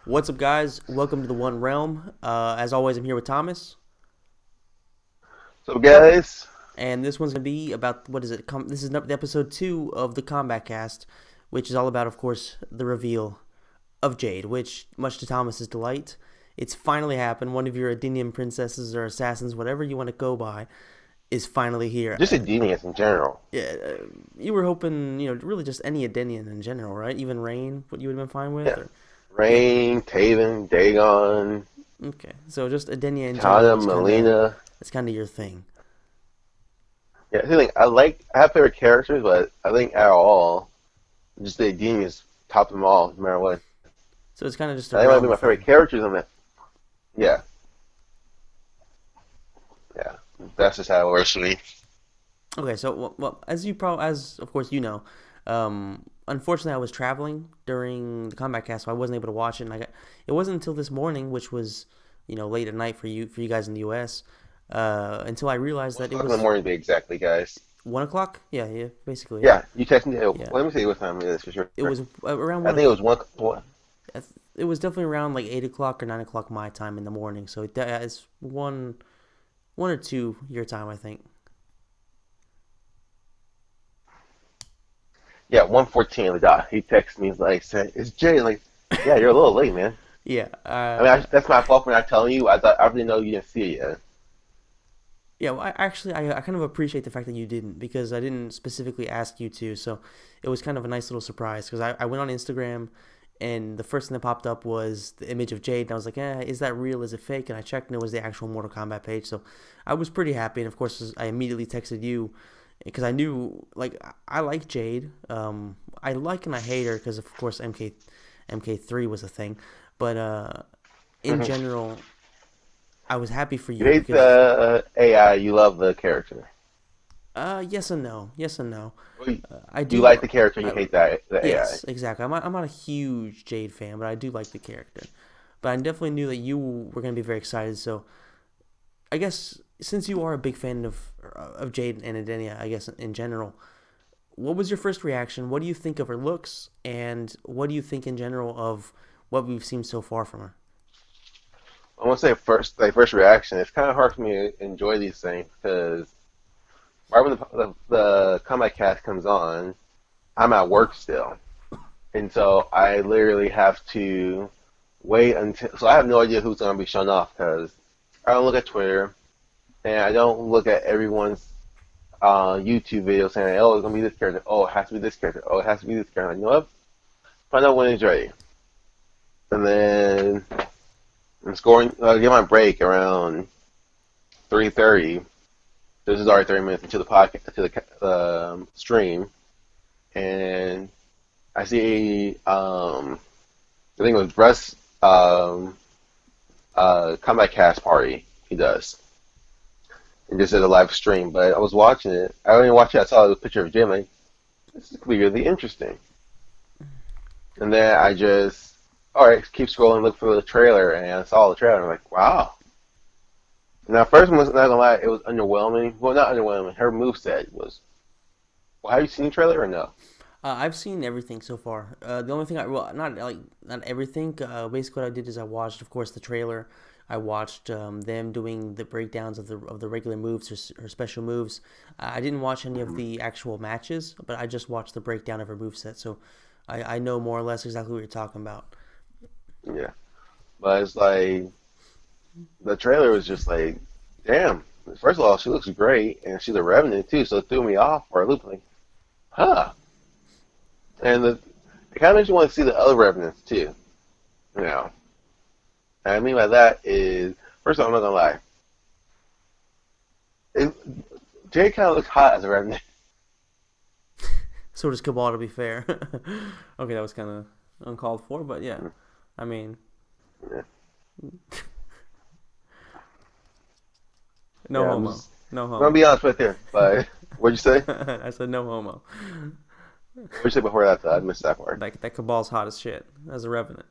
What's up, guys? Welcome to the One Realm. As always, I'm here with Thomas, So guys, and this one's gonna be about what is it? This is the episode 2 of the Combat Cast, which is all about, of course, the reveal of Jade. Which, much to Thomas's delight, it's finally happened. One of your Adenian princesses or assassins, whatever you want to go by, is finally here. just a genius in general. Yeah, you were hoping, really just any Adenian in general, right? Even Rain, what you would have been fine with, Yeah. or yeah. Rain, Taven, Dagon, Okay, so just Adenia in general Tana, is kind of Melina. it's kind of your thing. Yeah, I have favorite characters, but I think out of all, just the genius top them all, no matter what. So it's kind of just a I think might be realm my favorite thing. characters on that. Yeah, yeah. That's just how it works for me. Okay, so as of course you know, unfortunately I was traveling during the combat cast, so I wasn't able to watch it. And it wasn't until this morning, which was late at night for you guys in the U.S. Until I realized One that it o'clock in the was morning to be exactly, guys. 1 o'clock. Yeah, yeah, basically, yeah, Yeah, you text me. Hey, yeah. let me see what time it is for sure. It was around I one. think it was one. It was definitely around like 8 o'clock or 9 o'clock my time in the morning. So it's one or two your time, I think. Yeah, 1:14 the dot. He texted me. He's like, "Said it's Jay." Like, yeah, you're a little late, man. Yeah. I mean, that's my fault for not telling you. I didn't know you didn't see it yet. Yeah, well, I kind of appreciate the fact that you didn't because I didn't specifically ask you to. So it was kind of a nice little surprise because I went on Instagram and the first thing that popped up was the image of Jade. And I was like, is that real? Is it fake? And I checked and it was the actual Mortal Kombat page. So I was pretty happy. And of course, I immediately texted you because I knew, like, I like Jade. I like and I hate her because, of course, MK3 was a thing. But in general, I was happy for You you hate because the AI. You love the character. yes and no. Yes and no. Or I you do. like the character. You I, hate the AI. yes, exactly. I'm not a huge Jade fan, but I do like the character. But I definitely knew that you were going to be very excited. So I guess since you are a big fan of Jade and Adenia, I guess in general, what was your first reaction? What do you think of her looks, and what do you think in general of what we've seen so far from her? I want to say first, like first reaction. It's kind of hard for me to enjoy these things because right when the comeback cast comes on, I'm at work still, and so I literally have to wait until. So I have no idea who's going to be shown off because I don't look at Twitter and I don't look at everyone's YouTube video saying, "Oh, it's gonna be this character. Oh, it has to be this character. Oh, it has to be this character." Like, you know what? Find out when it's ready, and then I'm scoring. I get my break around 3:30. This is already 30 minutes into the podcast to the stream, and I see. I think it was Russ. Comeback cast party he does. He just did a live stream, but I was watching it. I didn't watch it. I saw the picture of Jim. Like, this is really interesting. And then I just, all right, keep scrolling, look for the trailer, and I saw the trailer. I'm like, wow. Now, first one was not gonna lie, it was underwhelming. Well, not underwhelming. Her moveset was. Well, have you seen the trailer or no? I've seen everything so far. The only thing not everything. Basically, what I did is I watched, of course, the trailer. I watched them doing the breakdowns of the regular moves or special moves. I didn't watch any of the actual matches, but I just watched the breakdown of her moveset. So I know more or less exactly what you're talking about. Yeah, but it's like the trailer was just like, damn. First of all, she looks great, and she's a revenant too, so it threw me off for a loop. Like, huh? And it kind of makes you want to see the other revenants too. You know, and I mean by that is, first of all, I'm not gonna lie. It, Jay kind of looks hot as a revenant. So does Cabal, to be fair. Okay, that was kind of uncalled for, but yeah. I mean, Yeah, no yeah. homo. No I'm gonna homo. be honest right there. But what'd you say? I said no homo. What'd you say before that? I missed that part. That Cabal's hot as shit as a revenant.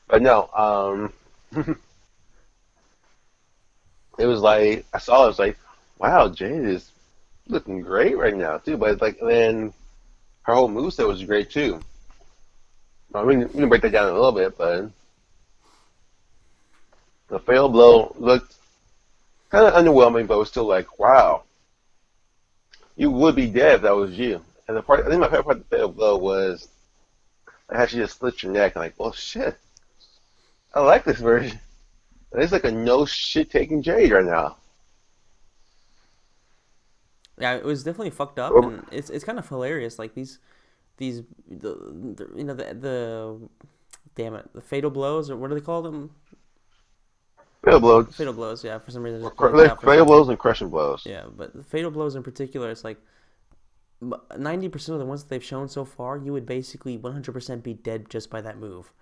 But no, it was like I saw it. I was like, wow, Jade is looking great right now too. But it's like then her whole moveset was great too. we can break that down a little bit, but the fatal blow looked kind of underwhelming, but was still like, wow, you would be dead if that was you. And the part I think my favorite part of the fatal blow was how she just split your neck. I'm like, well, shit, I like this version. It's like a no shit taking Jade right now. Yeah, it was definitely fucked up, and it's kind of hilarious. Like these the damn it, the fatal blows, or what do they call them? Fatal blows, Fatal blows. Yeah, for some reason I just blanked out for a fatal second. blows and crushing blows. Yeah, but the fatal blows in particular, it's like 90% of the ones that they've shown so far, you would basically 100% be dead just by that move.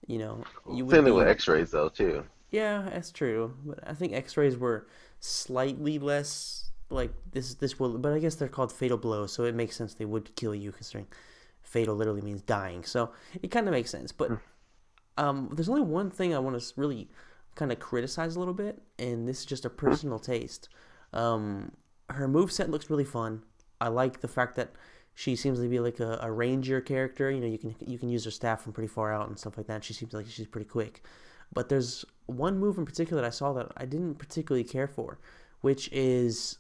You would Same thing with be. X-rays though too. Yeah, that's true. But I think X-rays were slightly less like this. This will, but I guess they're called fatal blows, so it makes sense they would kill you, considering fatal literally means dying. So it kind of makes sense. But there's only one thing I want to really kind of criticize a little bit, and this is just a personal taste. Her move set looks really fun. I like the fact that she seems to be like a ranger character. You can use her staff from pretty far out and stuff like that. She seems like she's pretty quick. But there's one move in particular that I saw that I didn't particularly care for, which is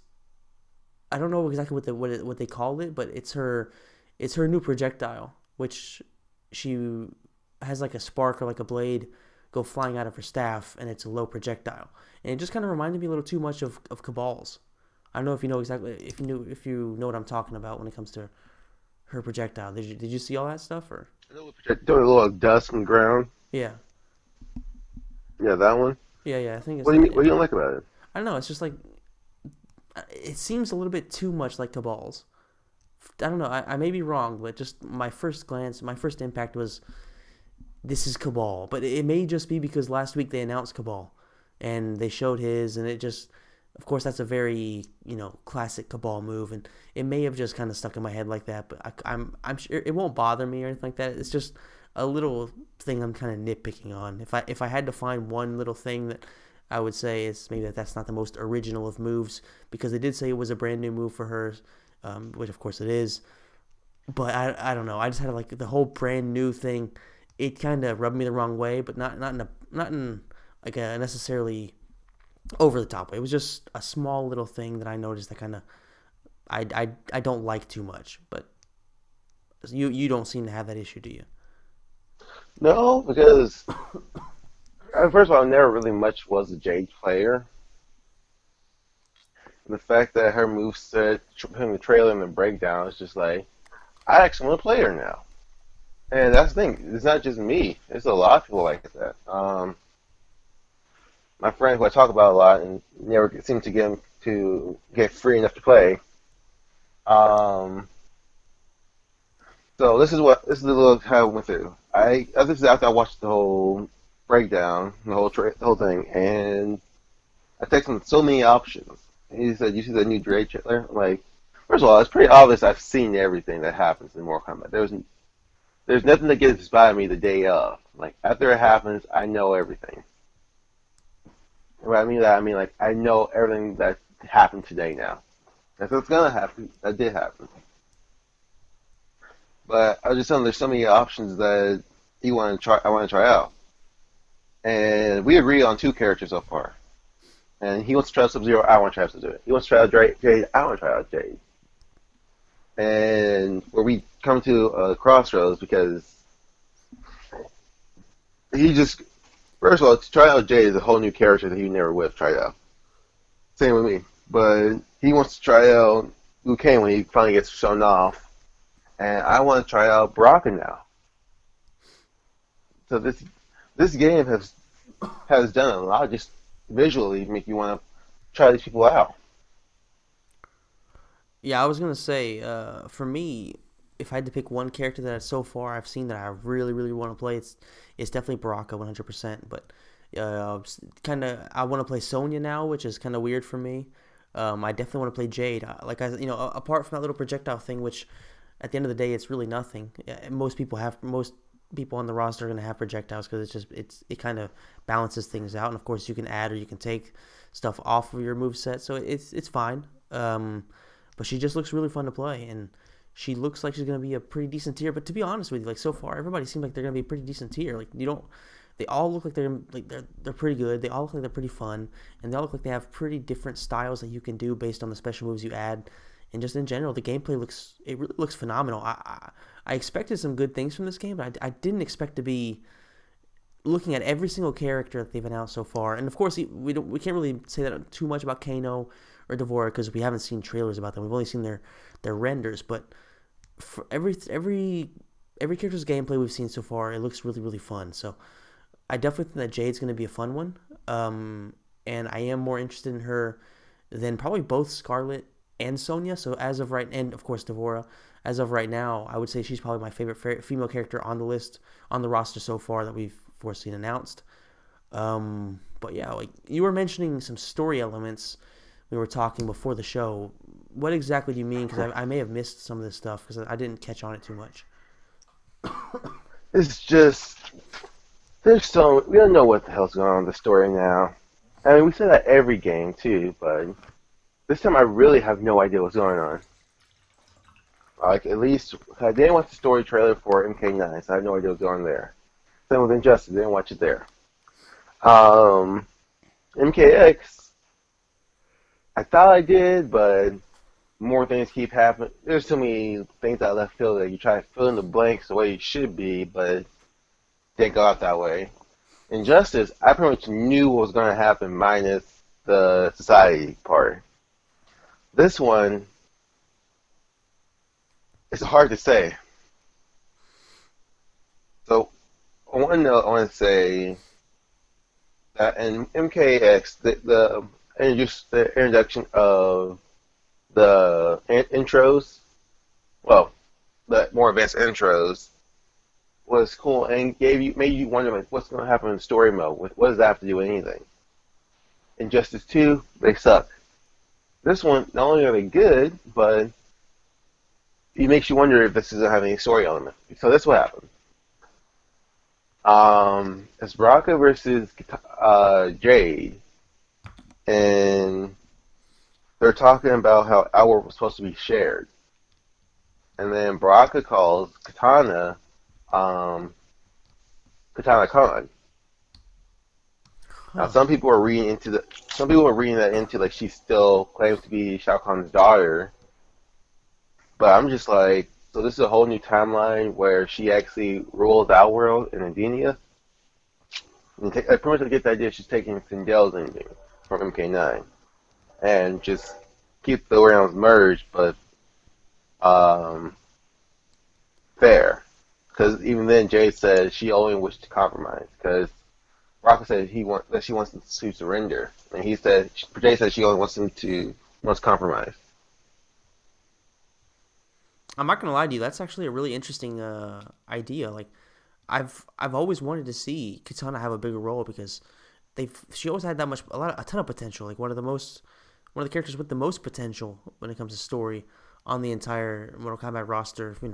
I don't know exactly what they called it, but it's her new projectile, which she has like a spark or like a blade go flying out of her staff, and it's a low projectile, and it just kind of reminded me a little too much of Cabal's. I don't know if you know exactly if you know what I'm talking about when it comes to her projectile. Did you see all that stuff or? Doing a little dust and ground. Yeah, Yeah, that one. yeah. I think it's What do you yeah. what do you don't like about it? I don't know. It's just like it seems a little bit too much like Cabal's. I don't know. I may be wrong, but just my first glance, my first impact was this is Cabal. But it may just be because last week they announced Cabal, and they showed his, and it just, of course, that's a very classic Cabal move, and it may have just kind of stuck in my head like that. But I'm sure it won't bother me or anything like that. It's just a little thing I'm kind of nitpicking on. If I had to find one little thing that I would say is maybe that's not the most original of moves, because they did say it was a brand new move for her, which of course it is. But I don't know. I just had like the whole brand new thing. It kind of rubbed me the wrong way, but not in like a necessarily over the top way. It was just a small little thing that I noticed that kind of I don't like too much. But you don't seem to have that issue, do you? No, because first of all, I never really much was a Jade player. The fact that her moveset, putting the trailer and the breakdown, is just like I actually want to play her now. And that's the thing. It's not just me. There's a lot of people like that. My friend who I talk about a lot and never seem to get him to get free enough to play. Um, so this is a little how I went through. This is after I watched the whole breakdown, the whole thing, and I texted him so many options. He said, "You see the new Drake trailer?" I'm like, first of all, it's pretty obvious I've seen everything that happens in Mortal Kombat. There's nothing that gets by me the day of. Like after it happens, I know everything. What I mean that I mean like I know everything that happened today now. That's what's gonna happen. That did happen. But I was just saying there's so many options that you want to try. I want to try out, and we agree on two characters so far. And he wants to try out Sub Zero. I want to try out Sub Zero. He wants to try out Jade. I want to try out Jade. And where we come to a crossroads because he just first of all to try out Jade is a whole new character that he never would have tried out. Same with me, but he wants to try out Liu Kang when he finally gets shown off, and I want to try out Baraka now. So this game has done a lot just visually make you want to try these people out. Yeah, I was gonna say, for me, if I had to pick one character that so far I've seen that I really, really want to play, it's definitely Baraka, 100%. But kind of, I want to play Sonya now, which is kind of weird for me. I definitely want to play Jade. Like apart from that little projectile thing, which at the end of the day, it's really nothing. Yeah, most people on the roster are gonna have projectiles because it kind of balances things out. And of course, you can add or you can take stuff off of your move set, so it's fine. But she just looks really fun to play, and she looks like she's gonna be a pretty decent tier. But to be honest with you, like so far, everybody seems like they're gonna be a pretty decent tier. Like you don't, they all look like they're pretty good. They all look like they're pretty fun, and they all look like they have pretty different styles that you can do based on the special moves you add. And just in general, the gameplay really looks phenomenal. I expected some good things from this game, but I didn't expect to be looking at every single character that they've announced so far. And of course, we can't really say that too much about Kano or Devora because we haven't seen trailers about them. We've only seen their renders, but for every character's gameplay we've seen so far, it looks really really fun. So I definitely think that Jade's going to be a fun one. And I am more interested in her than probably both Scarlet and Sonya. So as of right, and of course Devora. As of right now, I would say she's probably my favorite female character on the list, on the roster so far that we've foreseen announced. But yeah, like you were mentioning some story elements we were talking before the show. What exactly do you mean? Because I may have missed some of this stuff because I didn't catch on it too much. It's just we don't know what the hell's going on with the story now. I mean, we say that every game too, but this time I really have no idea what's going on. Like at least I didn't watch the story trailer for MK9, so I have no idea what's going on there. Same with Injustice, I didn't watch it there. MKX, I thought I did, but more things keep happening. There's so many things I left field that you try to fill in the blanks the way you should be, but didn't go out that way. Injustice, I pretty much knew what was going to happen minus the society part. This one, it's hard to say. So, I want to say that in MKX, the introduction of the intros, well, the more advanced intros, was cool and made you wonder like what's going to happen in story mode. What does that have to do with anything? Injustice 2, they suck. This one, not only are they good, but it makes you wonder if this doesn't have any story element. So that's what happened. It's Baraka versus Jade, and they're talking about how our was supposed to be shared, and then Baraka calls Katana, Katana Khan. Now, Huh. some people are reading that into like she still claims to be Shao Kahn's daughter, but I'm just like, so this is a whole new timeline where she actually rules our world in Adenia. I pretty much get the idea she's taking Sindel's ending from MK9 and just keep the realms merged, but um, fair. Because even then, Jade said she only wished to compromise. Because Rocco said that she wants him to surrender, and Jade said she only wants compromise. I'm not gonna lie to you. That's actually a really interesting idea. Like, I've always wanted to see Katana have a bigger role because she always had a ton of potential. Like one of the characters with the most potential when it comes to story on the entire Mortal Kombat roster. From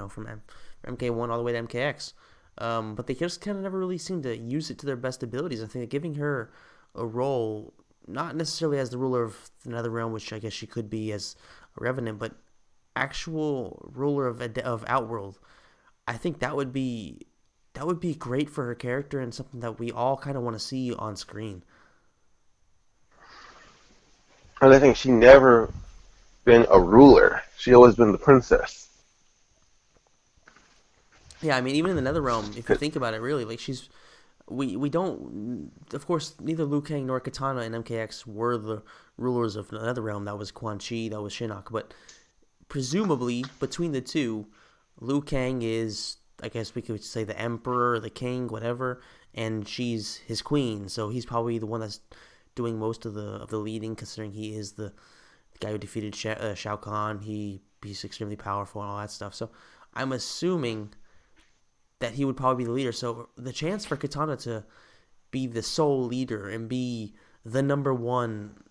MK1 all the way to MKX. But they just kind of never really seemed to use it to their best abilities. I think that giving her a role, not necessarily as the ruler of another realm, which I guess she could be as a Revenant, but actual ruler of Outworld, I think that would be great for her character and something that we all kind of want to see on screen. And I think she never been a ruler. She always been the princess. Yeah, I mean, even in the NetherRealm, if you think about it, really, like we don't, of course, neither Liu Kang nor Katana in MKX were the rulers of the NetherRealm. That was Quan Chi, that was Shinnok, but presumably between the two, Liu Kang is, I guess we could say, the emperor, the king, whatever, and she's his queen. So he's probably the one that's doing most of the leading, considering he is the guy who defeated Shao Kahn. He's extremely powerful and all that stuff. So I'm assuming that he would probably be the leader. So the chance for Katana to be the sole leader and be the number one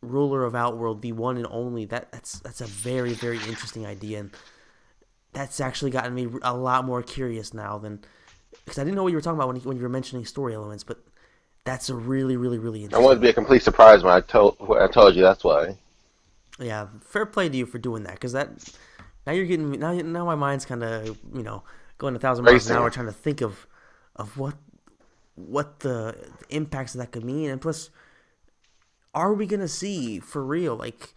ruler of Outworld, the one and only, that's a very very interesting idea, and that's actually gotten me a lot more curious now than, because I didn't know what you were talking about when you were mentioning story elements, but that's a really really really I wanted to interesting be a one. complete surprise when I told you. That's why. Yeah, fair play to you for doing that, because Now you're getting me. Now my mind's kind of going 1,000 miles an hour racing. trying to think of what the impacts of that could mean, and plus, are we gonna see for real like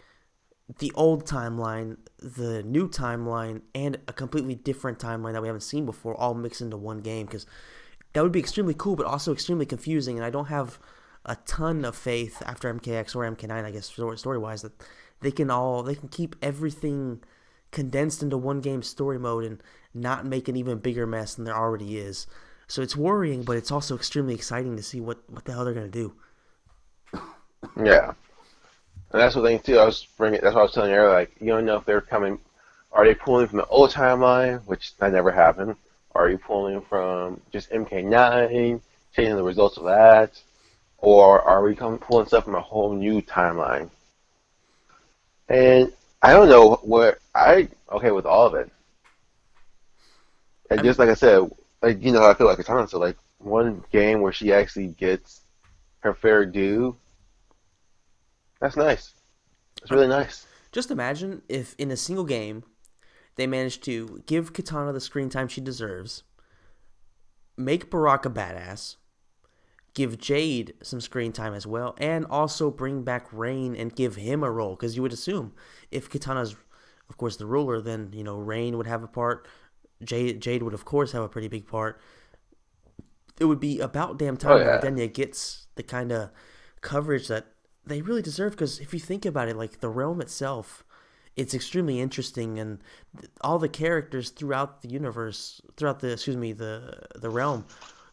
the old timeline, the new timeline, and a completely different timeline that we haven't seen before, all mixed into one game? Because that would be extremely cool, but also extremely confusing. And I don't have a ton of faith after MKX or MK9, I guess, story wise, that they can keep everything condensed into one game story mode and not make an even bigger mess than there already is. So it's worrying, but it's also extremely exciting to see what the hell they're gonna do. Yeah, and that's the thing too. I was bringing. That's what I was telling you earlier. Like, you don't know if they're coming. Are they pulling from the old timeline, which that never happened? Are you pulling from just MK9, changing the results of that, or are we coming pulling stuff from a whole new timeline? And I don't know what I okay with all of it. And I just mean, like I said, like you know how I feel like Katana. So like one game where she actually gets her fair due, that's nice. It's I'm, really nice. just imagine if in a single game they managed to give Katana the screen time she deserves, make Baraka badass, give Jade some screen time as well, and also bring back Rain and give him a role. Because you would assume if Katana's, of course, the ruler, then Rain would have a part. Jade would of course have a pretty big part. It would be about damn Oh time that yeah, Adenia gets the kind of coverage that they really deserve. Because if you think about it, like the realm itself, it's extremely interesting, and all the characters throughout the universe, throughout the excuse me, the realm,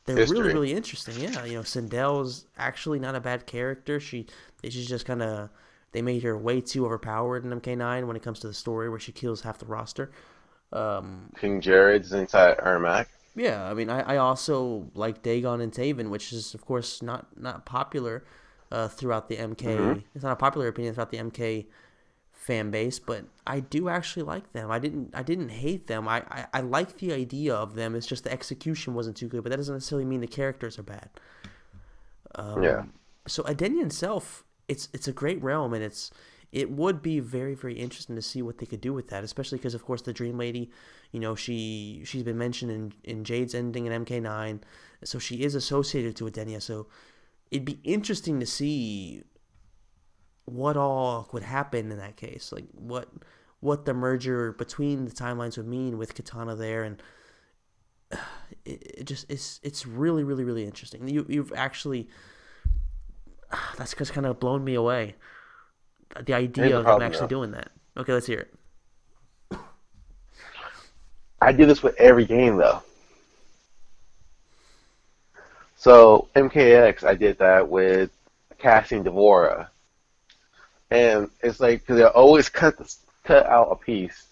they're really history. really interesting. Yeah, Sindel's actually not a bad character. She's just kind of they made her way too overpowered in MK9 when it comes to the story where she kills half the roster. Um, King Jared's inside Ermac. yeah, I mean, I also like Dagon and Taven, which is of course not popular throughout the Mm-hmm. MK. It's not a popular opinion throughout the MK fan base, but I do actually like them. I didn't hate them. I like the idea of them. It's just the execution wasn't too good, but that doesn't necessarily mean the characters are bad. Yeah. So Adenia itself, it's a great realm, and it would be very very interesting to see what they could do with that, especially because of course the Dream Lady, she's been mentioned in Jade's ending in MK9, so she is associated to Adenia. So it'd be interesting to see what all would happen in that case, like what the merger between the timelines would mean with Katana there, and it just it's really really really interesting. You've actually that's just kind of blown me away. The Here's idea the of them problem actually though. doing that. Okay, let's hear it. I do this with every game though. So MKX, I did that with casting Devora, and it's like because they always cut out a piece,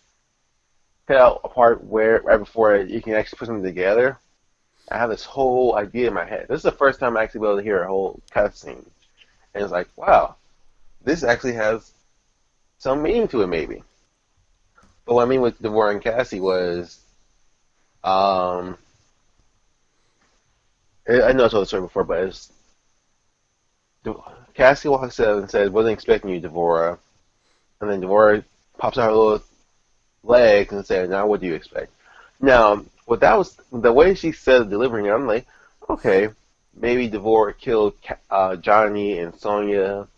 cut out a part where right before you can actually put something together. I have this whole idea in my head. This is the first time I actually be able to hear a whole cutscene, and it's like, wow, this actually has some meaning to it, maybe. But what I mean with Devora and Cassie was, um, I know I told the story before, but it's Cassie walks up and says, "Wasn't expecting you, Devora." And then Devora pops out her little legs and says, "Now, what do you expect?" Now, what that was the way she said delivering it. I'm like, okay, maybe Devora killed Johnny and Sonya.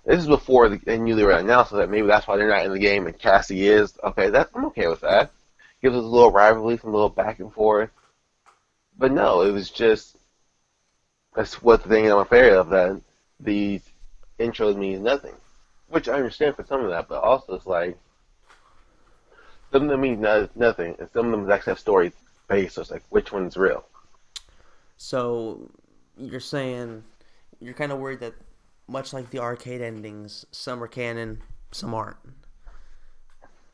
This is before they knew they were announced, so that maybe that's why they're not in the game and Cassie is. Okay, I'm okay with that. Gives us a little rivalry, some little back and forth. But no, it was just that's what the thing I'm afraid of that these intros mean nothing, which I understand for some of that, but also it's like some of them mean nothing, and some of them actually have story base. So it's like which one's real? So you're saying you're kind of worried that much like the arcade endings, some are canon, some aren't.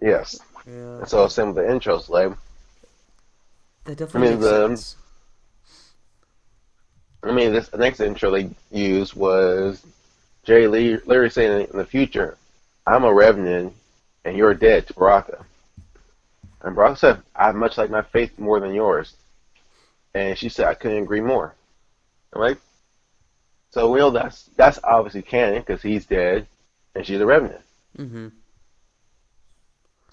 Yes. Yeah, And so same with the intros. Like that I definitely mean makes the sense. this the next intro they used was Jay Lee literally saying in the future, "I'm a revenant and you're dead to Baraka." And Baraka said, "I much like my faith more than yours." And she said, "I couldn't agree more." I'm like, so we know that's obviously canon because he's dead and she's a revenant. Mm-hmm.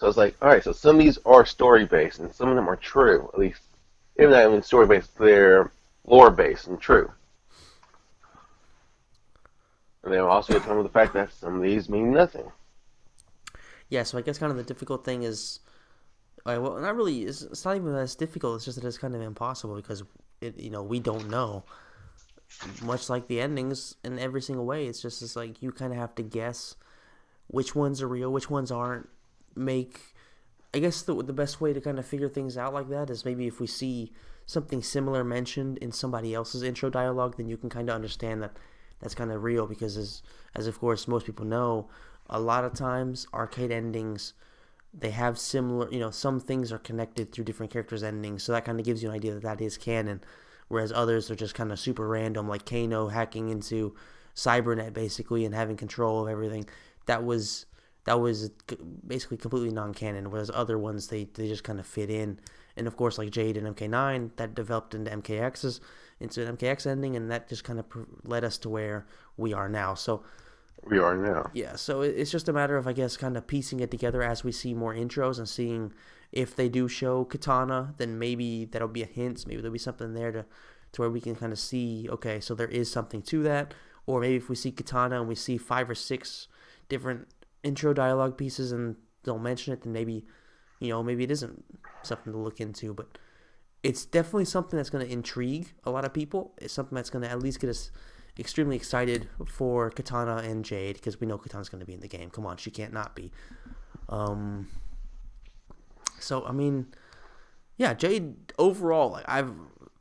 So it's like, all right, so some of these are story based, and some of them are true. At least, even not even story based, they're lore based and true. And then also come with the fact that some of these mean nothing. Yeah, so I guess kind of the difficult thing is, well, not really. It's not even that it's difficult. It's just that it's kind of impossible because we don't know. Much like the endings in every single way, it's like you kind of have to guess which ones are real, which ones aren't. Make I guess the best way to kind of figure things out like that is maybe if we see something similar mentioned in somebody else's intro dialogue, then you can kind of understand that that's kind of real because as of course most people know, a lot of times arcade endings they have similar, some things are connected through different characters' endings, so that kind of gives you an idea that that is canon. Whereas others are just kind of super random, like Kano hacking into Cybernet basically and having control of everything. That was that was basically completely non-canon. Whereas other ones they just kind of fit in. And of course, like Jade and MK9, that developed into an MKX ending, and that just kind of led us to where we are now. So We are now. yeah, so it's just a matter of, I guess, kind of piecing it together as we see more intros and seeing if they do show Katana, then maybe that'll be a hint. Maybe there'll be something there to where we can kind of see, okay, so there is something to that. Or maybe if we see Katana and we see 5 or 6 different intro dialogue pieces and they'll mention it, then maybe, maybe it isn't something to look into. But it's definitely something that's going to intrigue a lot of people. It's something that's going to at least get us extremely excited for Katana and Jade because we know Katana's going to be in the game. Come on, she can't not be. Um, so I mean, yeah, Jade overall, like I've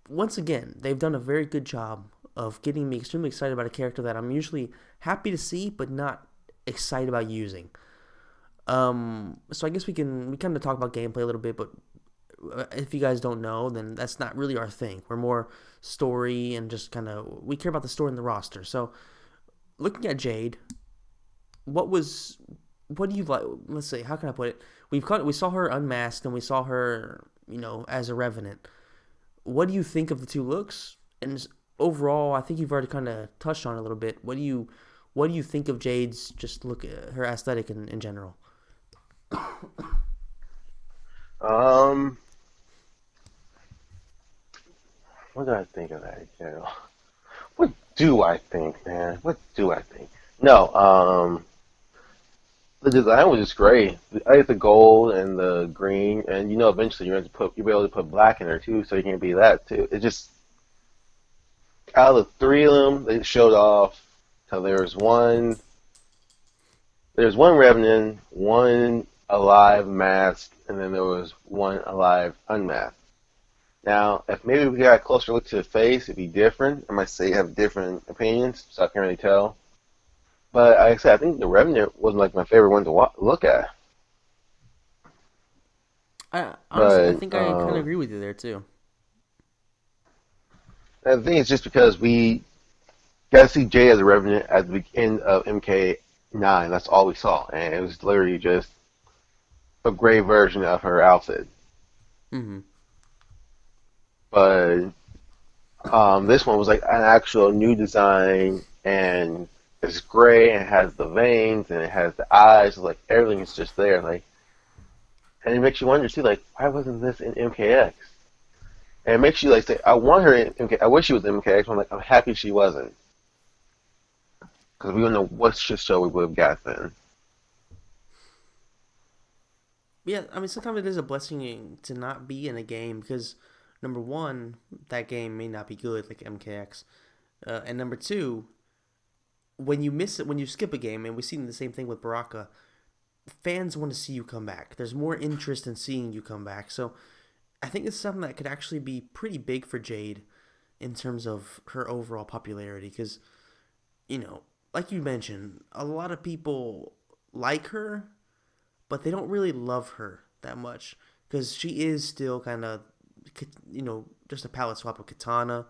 once again they've done a very good job of getting me extremely excited about a character that I'm usually happy to see but not excited about using. So I guess we kind of talk about gameplay a little bit, but if you guys don't know, then that's not really our thing. We're more story and just kind of we care about the story and the roster. So looking at Jade, what was what do you like? Let's see, how can I put it? We saw her unmasked and we saw her, as a revenant. What do you think of the two looks? And overall, I think you've already kind of touched on it a little bit. What do you think of Jade's just look at her aesthetic in general? Um, what do I think of that? What do I think, man? What do I think? No, the design was just great. I like the gold and the green, and eventually you'll be able to put black in there too, so you can be that too. It just out of the three of them, they showed off. So there's one Revenant, one alive masked, and then there was one alive unmasked. Now, if maybe we got a closer look to the face, it'd be different. I might say you have different opinions, so I can't really tell. But like I said, I think the Revenant wasn't like my favorite one to look at. I honestly, I But think I kind of agree with you there too. I think it's just because we got to see Jay as a Revenant at the end of MK9. That's all we saw, and it was literally just a gray version of her outfit. Mm-hmm. But this one was like an actual new design, and it's gray and it has the veins and it has the eyes. Like everything is just there. Like, and it makes you wonder too. Like, why wasn't this in MKX? And it makes you like say, I want her in MK. I wish she was in MKX. But I'm like, I'm happy she wasn't because we don't know what show we would have got then. Yeah, I mean, sometimes it is a blessing to not be in a game because number one, that game may not be good like MKX, and number two, when you miss it, when you skip a game, and we've seen the same thing with Baraka, fans want to see you come back. There's more interest in seeing you come back. So I think it's something that could actually be pretty big for Jade in terms of her overall popularity because, you know, like you mentioned, a lot of people like her, but they don't really love her that much because she is still kind of, just a palette swap of Katana,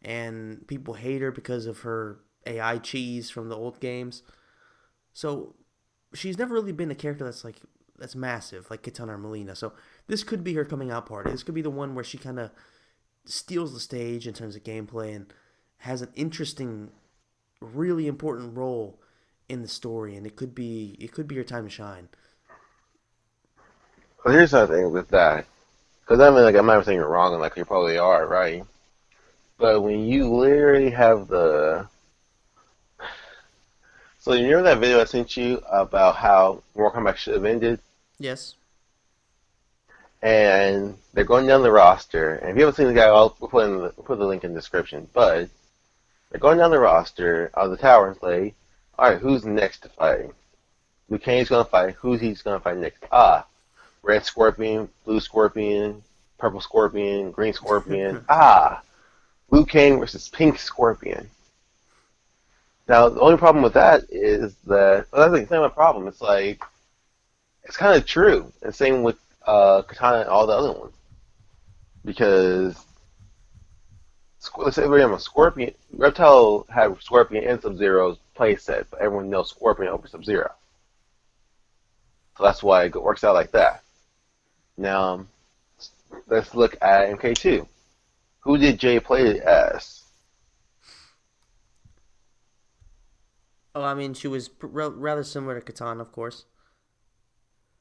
and people hate her because of her AI cheese from the old games. So she's never really been a character that's massive like Katana or Melina. So this could be her coming out party. This could be the one where she kind of steals the stage in terms of gameplay and has an interesting, really important role in the story. And it could be her time to shine. But here's the thing with that, because I mean, like, I'm not saying you're wrong, and like you probably are, right? But when you literally have the, so you remember that video I sent you about how Mortal Kombat should have ended, Yes. and they're going down the roster, and if you haven't seen the guy, we'll put the link in the description. But they're going down the roster of the tower and say, all right, who's next to fight? Liu Kang's gonna fight. Who's he's gonna fight next? Ah, Red Scorpion, Blue Scorpion, Purple Scorpion, Green Scorpion. Ah, Liu Kang versus Pink Scorpion. Now, the only problem with that is that, well, that's the same problem. It's like, it's kind of true. And same with Katana and all the other ones. Because, let's say we have a Scorpion, Reptile had Scorpion and Sub-Zero's playset, but everyone knows Scorpion over Sub-Zero. So that's why it works out like that. Now, let's look at MK2. Who did Jay play as? Oh, I mean, she was rather similar to Katana, of course.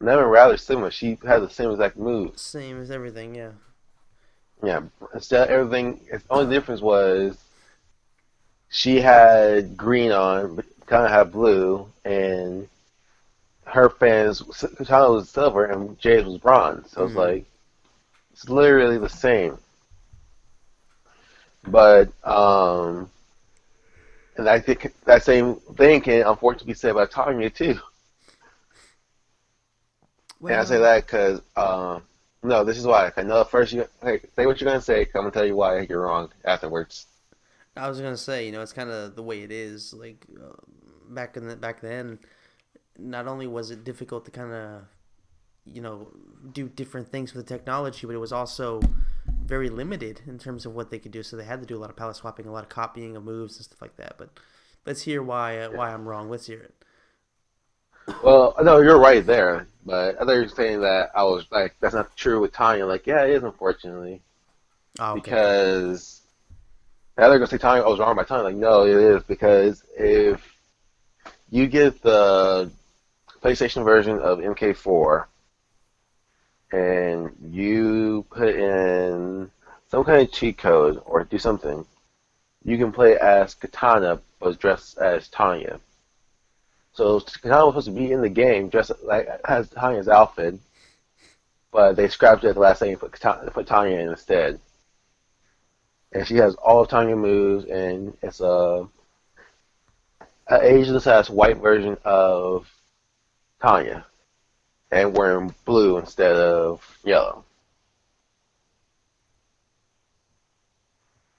Never rather similar. She had the same exact moves. Same as everything, yeah. Yeah, instead of everything, the only difference was she had green on, but kind of had blue, and her fans, Katana was silver and Jade was bronze. So it's Mm. like, it's literally the same. But, and I think that same thing can unfortunately be said about Tanya too. And I say Well, that because, no, this is why. I know first you, hey, say what you're going to say, 'cause I'm going to tell you why you're wrong afterwards. I was gonna say, it's kind of the way it is. Like back then, not only was it difficult to kind of do different things with the technology, but it was also very limited in terms of what they could do. So they had to do a lot of palette swapping, a lot of copying of moves and stuff like that. But let's hear why I'm wrong. Let's hear it. Well, no, you're right there, but I thought you were saying that I was like, that's not true with Tanya. Like, yeah, it is, unfortunately, Oh, okay, okay. because now they're gonna say Tanya, I was wrong by Tanya. Like, no, it is because if you get the PlayStation version of MK4 and you put in some kind of cheat code or do something, you can play as Katana but dressed as Tanya. So Katana was supposed to be in the game dressed like has Tanya's outfit, but they scrapped it at the last second and put Tanya in instead. And she has all of Tanya moves, and it's a ageless ass white version of Tanya, and wearing blue instead of yellow.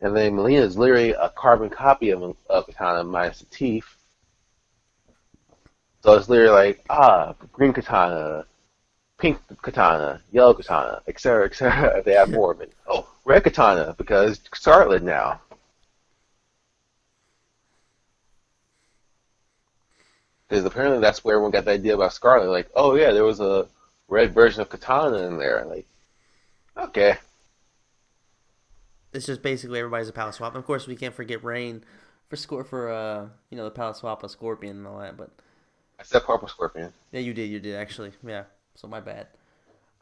And then Melina is literally a carbon copy of Katana minus the teeth. So it's literally like, green Katana, pink Katana, yellow Katana, etc., etc. If they have more of it. Oh, red Katana, because Scarlet now. Because apparently that's where everyone got the idea about Scarlet. Like, oh yeah, there was a red version of Katana in there. Like, okay. It's just basically everybody's a palette swap. And of course, we can't forget Rain for the palette swap of Scorpion and all that. But I said Purple Scorpion. yeah, you did actually. Yeah, so my bad.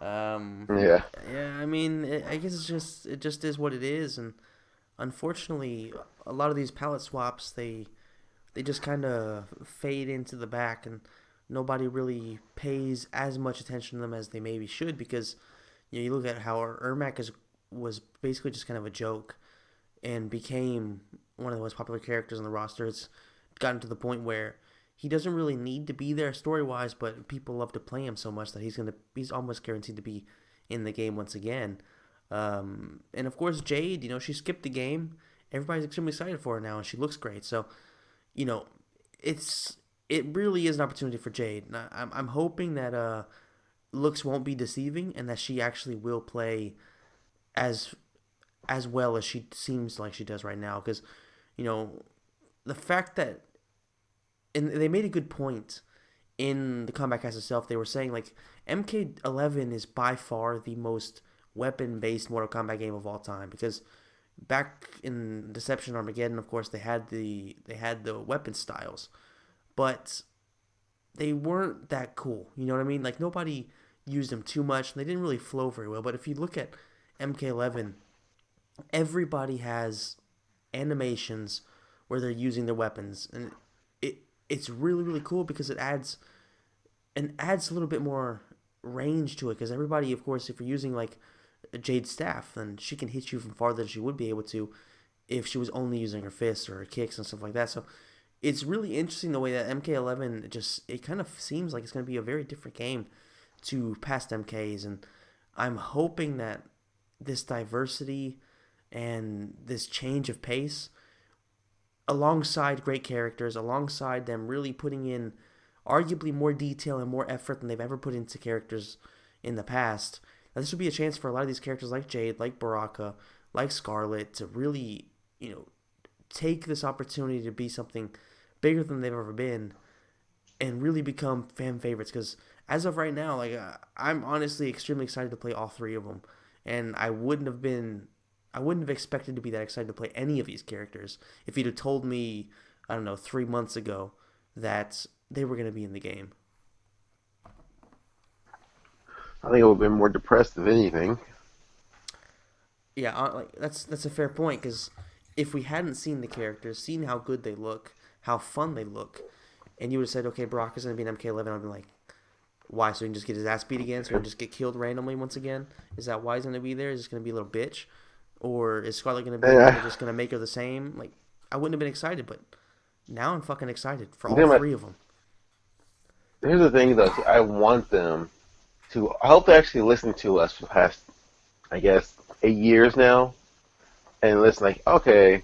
Um, Yeah. yeah, I mean, I guess it just is what it is, and unfortunately, a lot of these palette swaps they just kind of fade into the back, and nobody really pays as much attention to them as they maybe should because you look at how Ermac was basically just kind of a joke and became one of the most popular characters on the roster. It's gotten to the point where he doesn't really need to be there story wise, but people love to play him so much that he's almost guaranteed to be in the game once again. And of course, Jade, she skipped the game. Everybody's extremely excited for her now, and she looks great. So, you know, it's it really is an opportunity for Jade. And I'm hoping that looks won't be deceiving, and that she actually will play as as well as she seems like she does right now. Because you know the fact that and they made a good point in the Combat Cast itself. They were saying like MK11 is by far the most weapon based Mortal Kombat game of all time because back in Deception Armageddon, of course, they had the weapon styles, but they weren't that cool. You know what I mean? Like nobody used them too much and they didn't really flow very well. But if you look at MK11, everybody has animations where they're using their weapons, and it's really really cool because it adds a little bit more range to it. Because everybody, of course, if you're using like a Jade staff, then she can hit you from farther than she would be able to if she was only using her fists or her kicks and stuff like that. So it's really interesting the way that MK11 it kind of seems like it's going to be a very different game to past MKs, and I'm hoping that this diversity and this change of pace, alongside great characters, alongside them really putting in arguably more detail and more effort than they've ever put into characters in the past. Now, this would be a chance for a lot of these characters like Jade, like Baraka, like Scarlet to really, take this opportunity to be something bigger than they've ever been and really become fan favorites. Because as of right now, I'm honestly extremely excited to play all three of them, and I wouldn't have expected to be that excited to play any of these characters if you'd have told me, I don't know, 3 months ago that they were going to be in the game. I think it would have been more depressed if anything. Yeah, that's a fair point because if we hadn't seen the characters, seen how good they look, how fun they look, and you would have said, okay, Brock is going to be an MK11, I'd be like, why? So he can just get his ass beat again? So he can just get killed randomly once again? Is that why he's going to be there? Is he going to be a little bitch? Or is Scarlet going to be And there and I, they're just going to make her the same? Like, I wouldn't have been excited, but now I'm fucking excited for all then three of them. here's the thing, though. I want them to. I hope they actually listen to us for the past, I guess, 8 years now, and listen. Like, okay,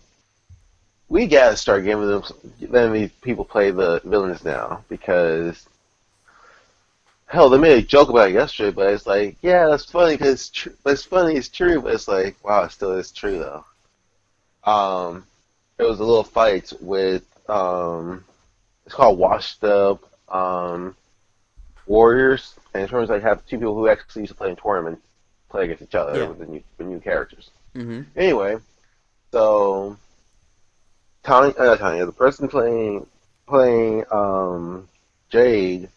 we gotta start letting these people play the villains now because hell, they made a joke about it yesterday, but it's like, yeah, that's funny because it's true. It's funny, it's true, but it's like, wow, it still is true though. Um, there was a little fight with it's called Washed Up Warriors, and it turns out you have two people who actually used to play in tournaments play against each other Yeah. with the new characters. Mm-hmm. Anyway, so Tanya, the person playing Jade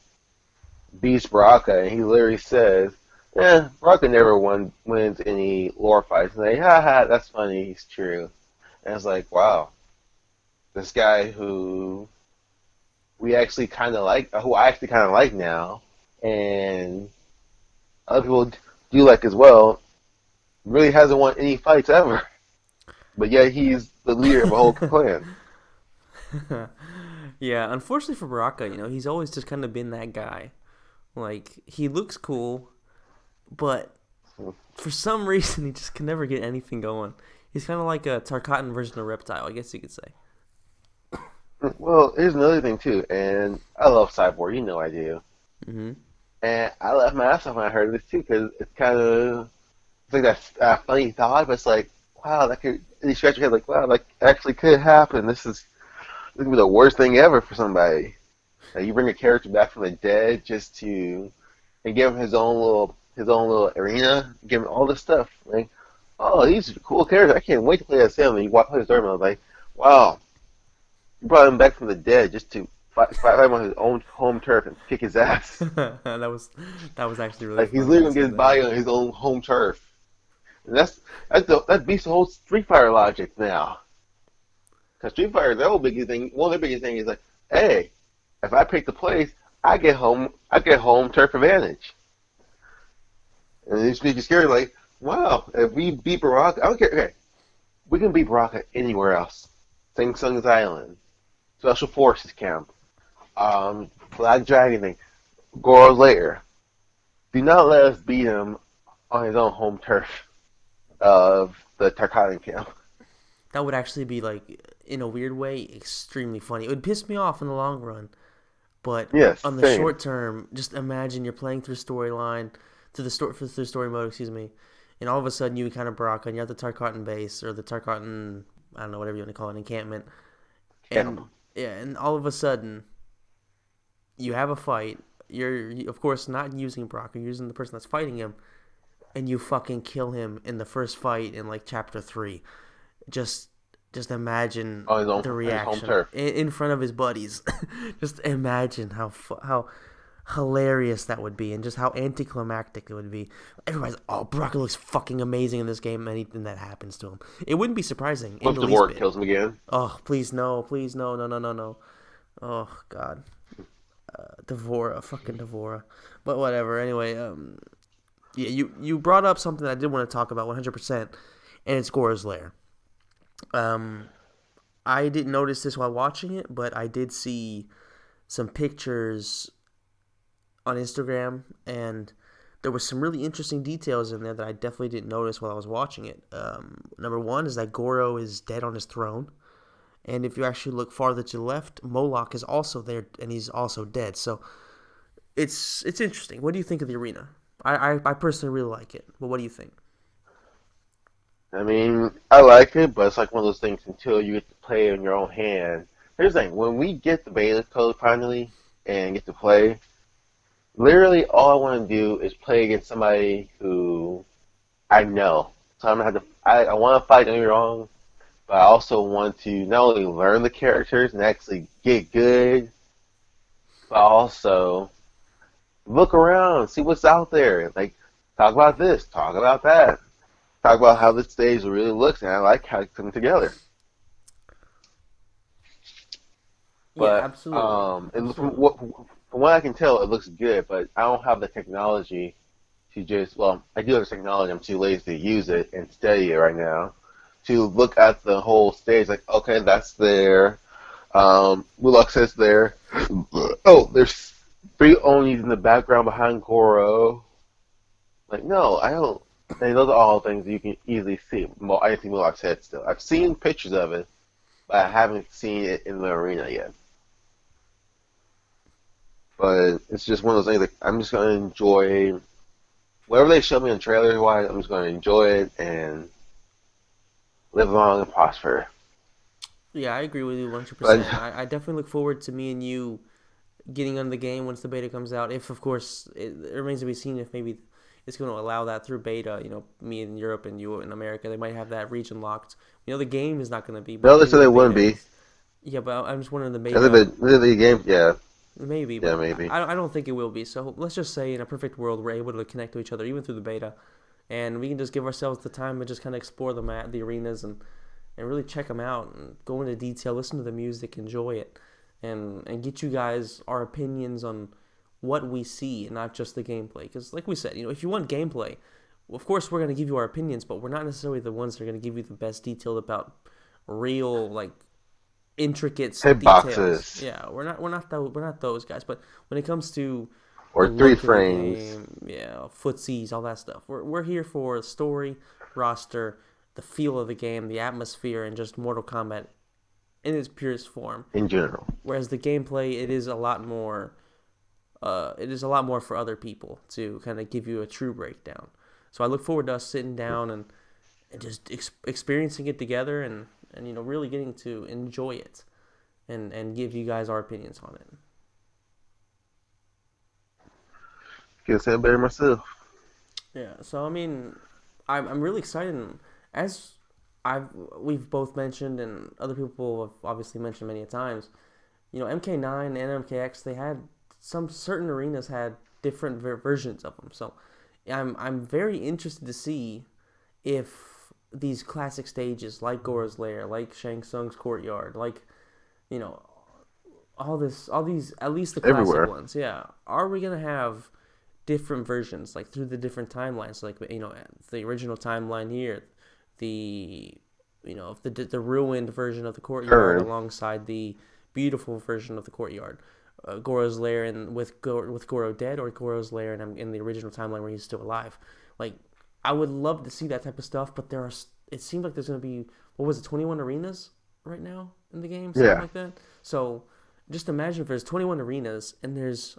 beats Baraka, and he literally says, Baraka never wins any lore fights. And they, haha, that's funny, he's true. And it's like, wow, this guy who I actually kind of like now, and other people do like as well, really hasn't won any fights ever. But yet he's the leader of a whole clan. Yeah, unfortunately for Baraka, he's always just kind of been that guy. Like, he looks cool, but for some reason he just can never get anything going. He's kind of like a Tarkatan version of Reptile, I guess you could say. Well, here's another thing too, and I love Cyborg, you know I do. Mm-hmm. And I laughed my ass off when I heard this too, because it's like that funny thought, but it's like, wow, that could, and you scratch your head like, wow, that actually could happen. This could be the worst thing ever for somebody. Like, you bring a character back from the dead and give him his own little arena, give him all this stuff. Like, oh, these are cool characters. I can't wait to play as him. And you play as Dortmund, like, wow, you brought him back from the dead just to fight him on his own home turf and kick his ass. that was actually really Like, he's funny when literally you gonna get said his that. body on his own home turf. And that beats the whole Street Fighter logic now. Because Street Fighter, their whole biggest thing, one of their biggest thing is like, hey, if I pick the place, I get home turf advantage. And it's making scary, like, wow, if we beat Baraka, I don't care. Okay, we can beat Baraka anywhere else. Sing Sung's Island, Special Forces Camp, Black Dragon thing, Goro's Lair. Do not let us beat him on his own home turf of the Tarkatan camp. That would actually be, like, in a weird way, extremely funny. It would piss me off in the long run, but Yes, on the same. short term, just imagine you're playing through storyline, through story mode, excuse me, and all of a sudden you encounter Baraka and you're at the Tarkatan base or the Tarkatan, I don't know, whatever you want to call it, encampment, Camp. and yeah, and all of a sudden you have a fight. You're of course not using Baraka, you're using the person that's fighting him, and you fucking kill him in the first fight in like chapter 3. Just just imagine the On his home reaction turf. in front of his buddies. Just imagine how hilarious that would be, and just how anticlimactic it would be. Everybody's, oh, Baraka looks fucking amazing in this game. Anything that happens to him, it wouldn't be surprising in What if the least Devore bit. kills him again? Oh, please no, no, no, no, no. Oh God, Devora, fucking Devora. But whatever. Anyway, yeah, you brought up something that I did want to talk about 100%, and it's Gora's Lair. Um, I didn't notice this while watching it, but I did see some pictures on Instagram, and there was some really interesting details in there that I definitely didn't notice while I was watching it. Number one is that Goro is dead on his throne, and if you actually look farther to the left, Moloch is also there, and he's also dead. So it's interesting. What do you think of the arena? I personally really like it, but what do you think? I mean, I like it, but it's like one of those things until you get to play in your own hand. Here's the thing: when we get the beta code finally and get to play, literally all I want to do is play against somebody who I know. So I'm gonna have to. I want to fight. Don't get me wrong, but I also want to not only learn the characters and actually get good, but also look around, see what's out there. Like, talk about this, talk about that, talk about how this stage really looks, and I like how it's coming together. Yeah, But absolutely, absolutely. from what I can tell, it looks good. But I don't have the technology to just. Well, I do have the technology. I'm too lazy to use it and study it right now. To look at the whole stage, like, okay, that's there. Mulux says there. Oh, there's three Onis in the background behind Goro. Like, no, I don't. And those are all things you can easily see. I didn't see Mulux head still. I've seen pictures of it, but I haven't seen it in the arena yet. But it's just one of those things that I'm just gonna enjoy whatever they show me in trailers wise. I'm just gonna enjoy it and live long and prosper. Yeah, I agree with you But 100%. I definitely look forward to me and you getting on the game once the beta comes out. If, of course, it remains to be seen if maybe it's going to allow that through beta. Me in Europe and you in America, they might have that region locked. The game is not going to be, but no, they maybe said the they wouldn't beta be. is. Yeah, but I'm just wondering the I think beta. the game, yeah, Maybe, yeah, but maybe. I don't think it will be. So let's just say in a perfect world, we're able to connect to each other even through the beta, and we can just give ourselves the time and just kind of explore the arenas and really check them out and go into detail, listen to the music, enjoy it, and get you guys our opinions on what we see and not just the gameplay. Because like we said, if you want gameplay, well, of course we're going to give you our opinions, but we're not necessarily the ones that are going to give you the best detail about real like intricate details. Hitboxes Yeah, we're not those guys. But when it comes to the or three look of the frames game, yeah, footsies, all that stuff, we're here for story, roster, the feel of the game, the atmosphere, and just Mortal Kombat in its purest form. in general. Whereas the gameplay, it is a lot more. It is a lot more for other people to kind of give you a true breakdown. So I look forward to us sitting down and just experiencing it together and really getting to enjoy it and give you guys our opinions on it. Can't say it better myself. Yeah. So I mean, I'm really excited. As we've both mentioned, and other people have obviously mentioned many times. MK9 and MKX, they had some certain arenas had different versions of them. So I'm very interested to see if these classic stages like Gora's Lair, like Shang Tsung's Courtyard, like you know all these at least the classic Everywhere. ones, yeah, are we gonna have different versions like through the different timelines, like the original timeline here, the the ruined version of the Courtyard Current. alongside the beautiful version of the Courtyard, Goro's Lair and with Goro dead, or Goro's Lair and in the original timeline where he's still alive. Like, I would love to see that type of stuff, but it seems like there's going to be, what was it, 21 arenas right now in the game, something Yeah. like that. So just imagine if there's 21 arenas and there's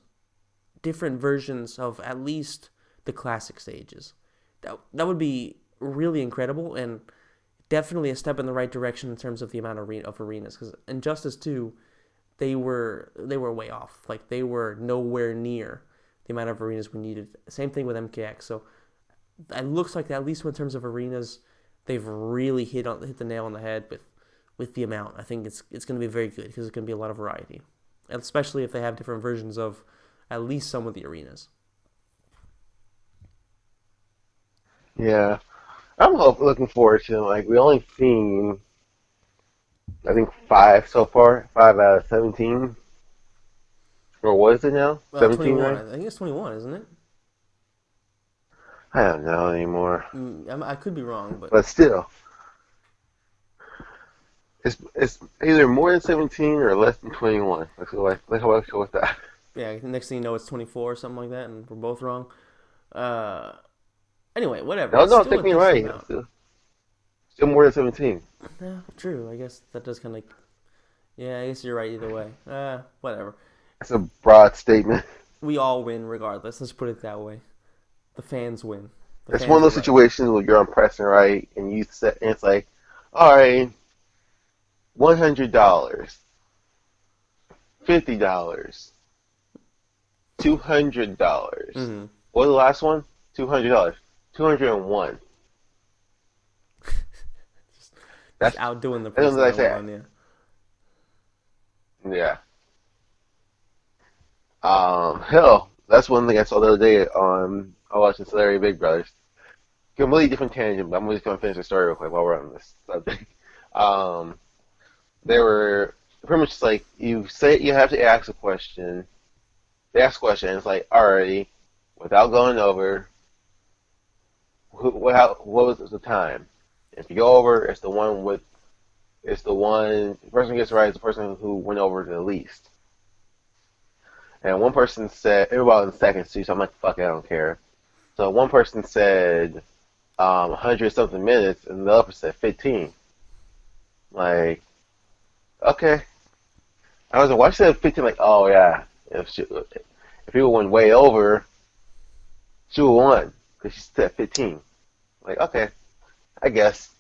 different versions of at least the classic stages. That would be really incredible and definitely a step in the right direction in terms of the amount of arenas. Because Injustice 2, they were way off. Like, they were nowhere near the amount of arenas we needed. Same thing with MKX. So it looks like, at least in terms of arenas, they've really hit the nail on the head with the amount. I think it's going to be very good because it's going to be a lot of variety, and especially if they have different versions of at least some of the arenas. Yeah, looking forward to it. Like we only seen, I think 5 so far, 5 out of 17, or what is it now? 17, 21. right? I think it's 21, isn't it? I don't know anymore, I could be wrong, but but still, it's either more than 17 or less than 21. Let's go with that. yeah. Next thing you know, it's 24 or something like that, and we're both wrong. Uh, anyway, whatever. No, It's no, still take a me decent right. amount. Still more than 17. Yeah, true. I guess that does kind of. Yeah, I guess you're right either way. Whatever. That's a broad statement. We all win regardless. Let's put it that way. The fans win. The It's one of fans are those right. situations where you're on pressing right, and and it's like, all right, $100, $50, $200. Mm-hmm. What was the last one? $200. 201. Just That's outdoing the that's person what I that say. won. Yeah. Yeah. Hell, that's one thing I saw the other day on I was watching Celebrity Big Brothers. Completely different tangent, but I'm just gonna finish the story real quick while we're on this subject. Um, they were pretty much just like you say you have to ask a question. They ask a question, and it's like, alrighty, without going over, what was the time? If you go over, the person who gets it right is the person who went over the least. And one person said, everybody in seconds too, so I'm like, fuck it, I don't care. So one person said 100 something minutes, and the other said 15. Like, okay. I was like, why she said 15? Like, oh yeah, if people went way over, she would won because she said 15. Like, okay, I guess,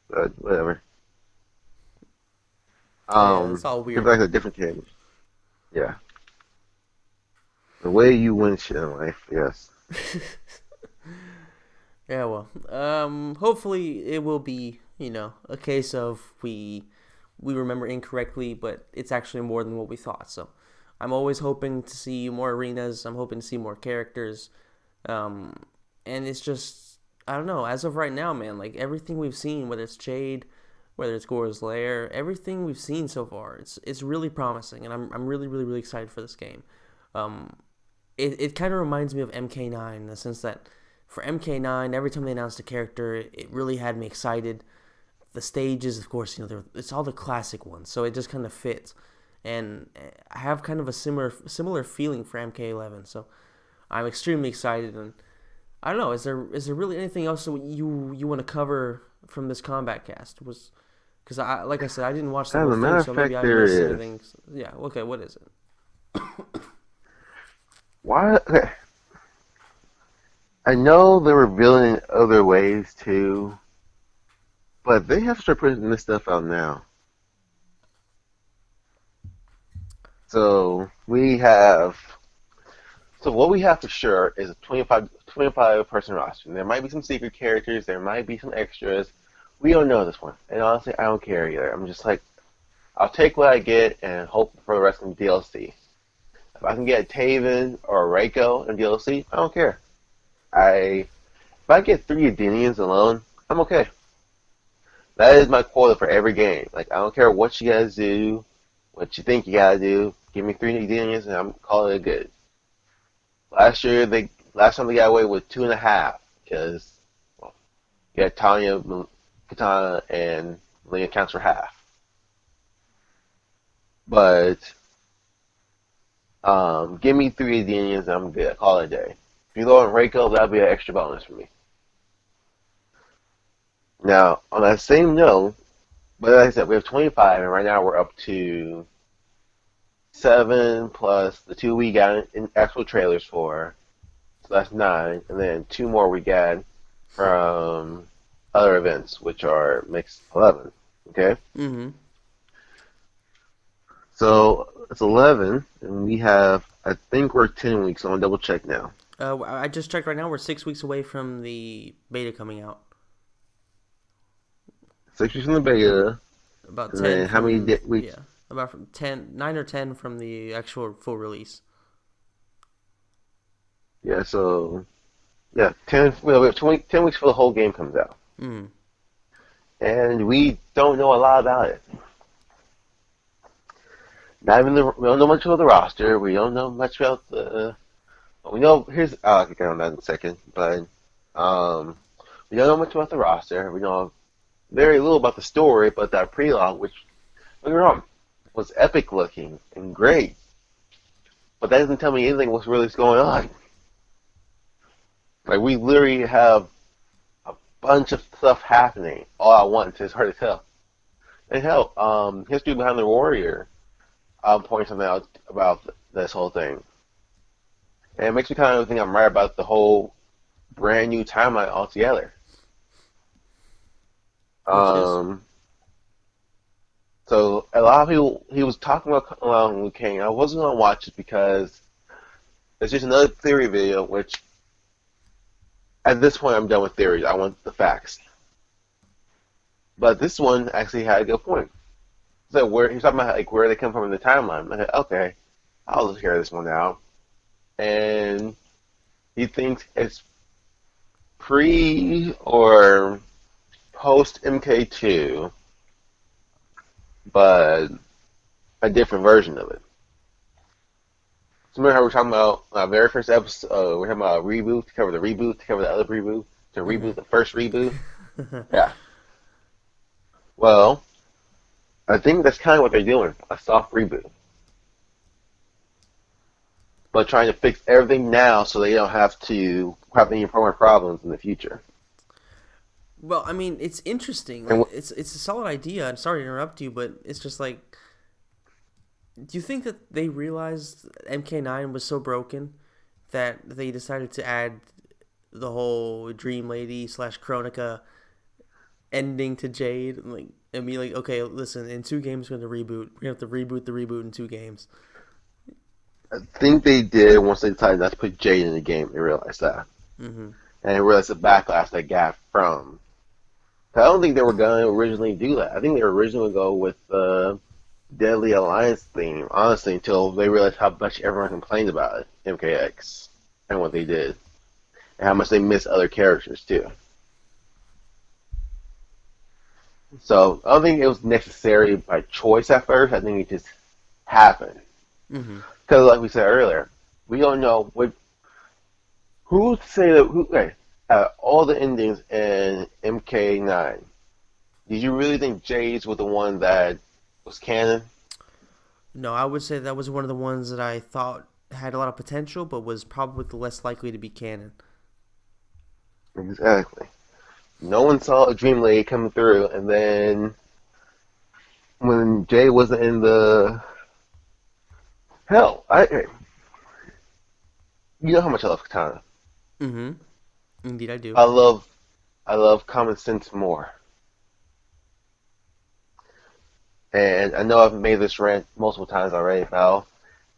but whatever. Yeah, it's all Get weird. back to a different tangent. Yeah, the way you win shit in life. Yes. Yeah, well, hopefully it will be, a case of we remember incorrectly, but it's actually more than what we thought. So, I'm always hoping to see more arenas. I'm hoping to see more characters. Um, and it's just, I don't know. As of right now, man, like everything we've seen, whether it's Jade, whether it's Gore's Lair, everything we've seen so far, it's really promising, and I'm really really really excited for this game. Um, it kind of reminds me of MK9 in the sense that for MK9, every time they announced a character, it really had me excited. The stages, of course, it's all the classic ones, so it just kind of fits. And I have kind of a similar feeling for MK11, so I'm extremely excited. And I don't know, is there really anything else that you want to cover from this combat cast? Was because I like I said, I didn't watch the As whole a matter thing, of so maybe fact, I there missed is. anything. Yeah, okay, what is it? Why? Okay. I know they're revealing other ways too, but they have to start putting this stuff out now. So we have. So what we have for sure is a 25 person roster. And there might be some secret characters. There might be some extras. We don't know this one, and honestly, I don't care either. I'm just like, I'll take what I get and hope for the rest of the DLC. If I can get a Taven or a Reiko in DLC, I don't care. If I get 3 Adenians alone, I'm okay. That is my quota for every game. Like I don't care what you guys do, what you think you gotta do. Give me 3 Adenians and I'm calling it good. Last time they got away with 2.5 because well, you had Tanya, Katana, and Leon counts for half. But give me 3 Adenians and I'm good. I call it a day. If you go on Reiko, that'll be an extra bonus for me. Now, on that same note, but like I said, we have 25, and right now we're up to 7 plus the 2 we got in actual trailers for, so that's 9, and then 2 more we got from other events, which are makes 11. Okay, Mm-hmm. so it's 11, and we have I think we're 10 weeks. So I'm gonna double check now. I just checked right now. We're 6 weeks away from the beta coming out. 6 weeks in the beta, About and 10 then how many from weeks? yeah, about from 10, 9 or 10 from the actual full release. Yeah, so yeah, 10. Well, we have 10 weeks before the whole game comes out, Mm. and we don't know a lot about it. Not even we don't know much about the roster. We don't know much about the. We know here's I'll get on that in a second, but um, we don't know much about the roster. We know very little about the story, but that prologue, which don't get me wrong, was epic looking and great, but that doesn't tell me anything what's really going on. Like we literally have a bunch of stuff happening all at once. It's hard to tell. And hell, history behind the warrior pointing something out about this whole thing, and it makes me kind of think I'm right about the whole brand new timeline altogether. Which is Um, so a lot of people he was talking about Liu Kang. I wasn't gonna watch it because it's just another theory video, which at this point I'm done with theories. I want the facts. But this one actually had a good point. So where he's talking about like where they come from in the timeline. I said, okay, I'll just hear this one out. And he thinks it's pre or post MK2, but a different version of it. So remember how we're talking about our very first episode? We're talking about a reboot to cover the reboot to cover the other reboot to mm-hmm. reboot the first reboot. Yeah. Well, I think that's kind of what they're doing, a soft reboot, but trying to fix everything now so they don't have to have any more problems in the future. Well, I mean, it's interesting. And Like, it's a solid idea. I'm sorry to interrupt you, but it's just like, do you think that they realized MK9 was so broken that they decided to add the whole Dream Lady slash Chronica ending to Jade? Like, I mean, like, okay, listen, in 2 games we're gonna reboot. We're gonna have to reboot the reboot in 2 games. I think they did once they decided not to put Jade in the game. They realized that, Mm-hmm. and they realized the backlash they got from. I don't think they were going to originally do that. I think they were originally going to go with the Deadly Alliance theme, honestly, until they realized how much everyone complained about it, MKX, and what they did, and how much they missed other characters too. So I don't think it was necessary by choice at first. I think it just happened Mm-hmm. because, like we said earlier, we don't know what who would say that. Okay, all the endings in MK9. Did you really think Jade's was the one that was canon? No, I would say that was one of the ones that I thought had a lot of potential, but was probably the less likely to be canon. Exactly. No one saw a Dream Lady coming through, and then when Jade wasn't in the hell, you know how much I love Katana. Mm-hmm. Indeed, I do. I love I love common sense more. And I know I've made this rant multiple times already about